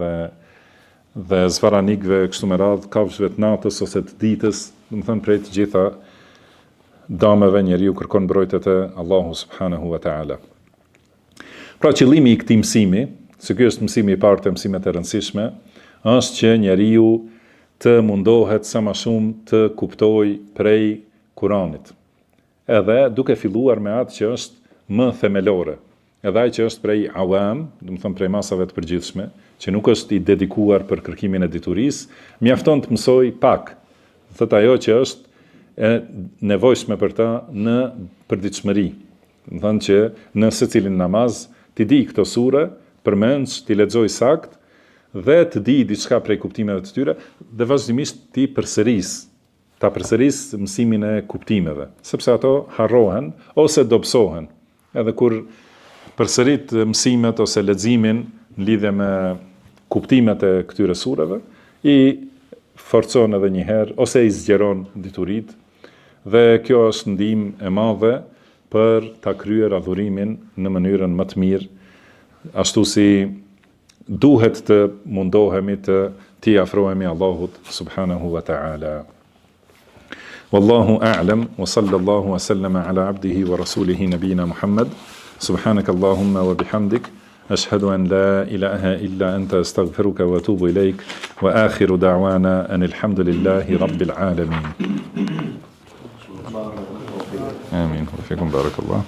dhe zvaranikëve kështu me radhë, kafshëve të natës ose të ditës, do të thënë prej të gjitha dameve njeriu kërkon mbrojtje te Allahu subhanahu wa taala. Pra qëllimi i këtij mësimi, se ky është mësimi i parë të mësimeve të rëndësishme, është që njeriu të mundohet sa më shumë të kuptojë prej Kuranit. Edhe duke filluar me atë që është më themelore, edhe ai që është prej awam, do të thënë prej masave të përgjithshme, që nuk është i dedikuar për kërkimin e diturisë, mjafton të mësoj pak. Thot ajo që është e nevojshme për ta në përditshmëri. Do të thënë që në secilin namaz ti di këto sure, përmendsh, ti lexoj sakt dhe të di diçka prej kuptimeve të tyre dhe vazhdimisht ti ta përsëris mësimin e kuptimeve, sepse ato harrohen ose dobësohen. Edhe kur përsërit mësimet ose leximin në lidhje me kuptimet e këtyre sureve, i forcon edhe një herë ose i zgjeron dituritë, dhe kjo është ndihmë e madhe për ta kryer adhurimin në mënyrën më të mirë, ashtu si duhet të mundohemi të t'i afrohemi Allahut subhanahu wa ta'ala. Wallahu a'lam wa sallallahu wa sallama ala abdihi wa rasulihi nabina Muhammad. Subhanaka Allahumma wa bihamdik, ashhadu an la ilaha illa anta astaghfiruka wa atubu ilaik, wa akhiru da'wana anil hamdulillahi rabbil alamin. آمين وفيكم بارك الله.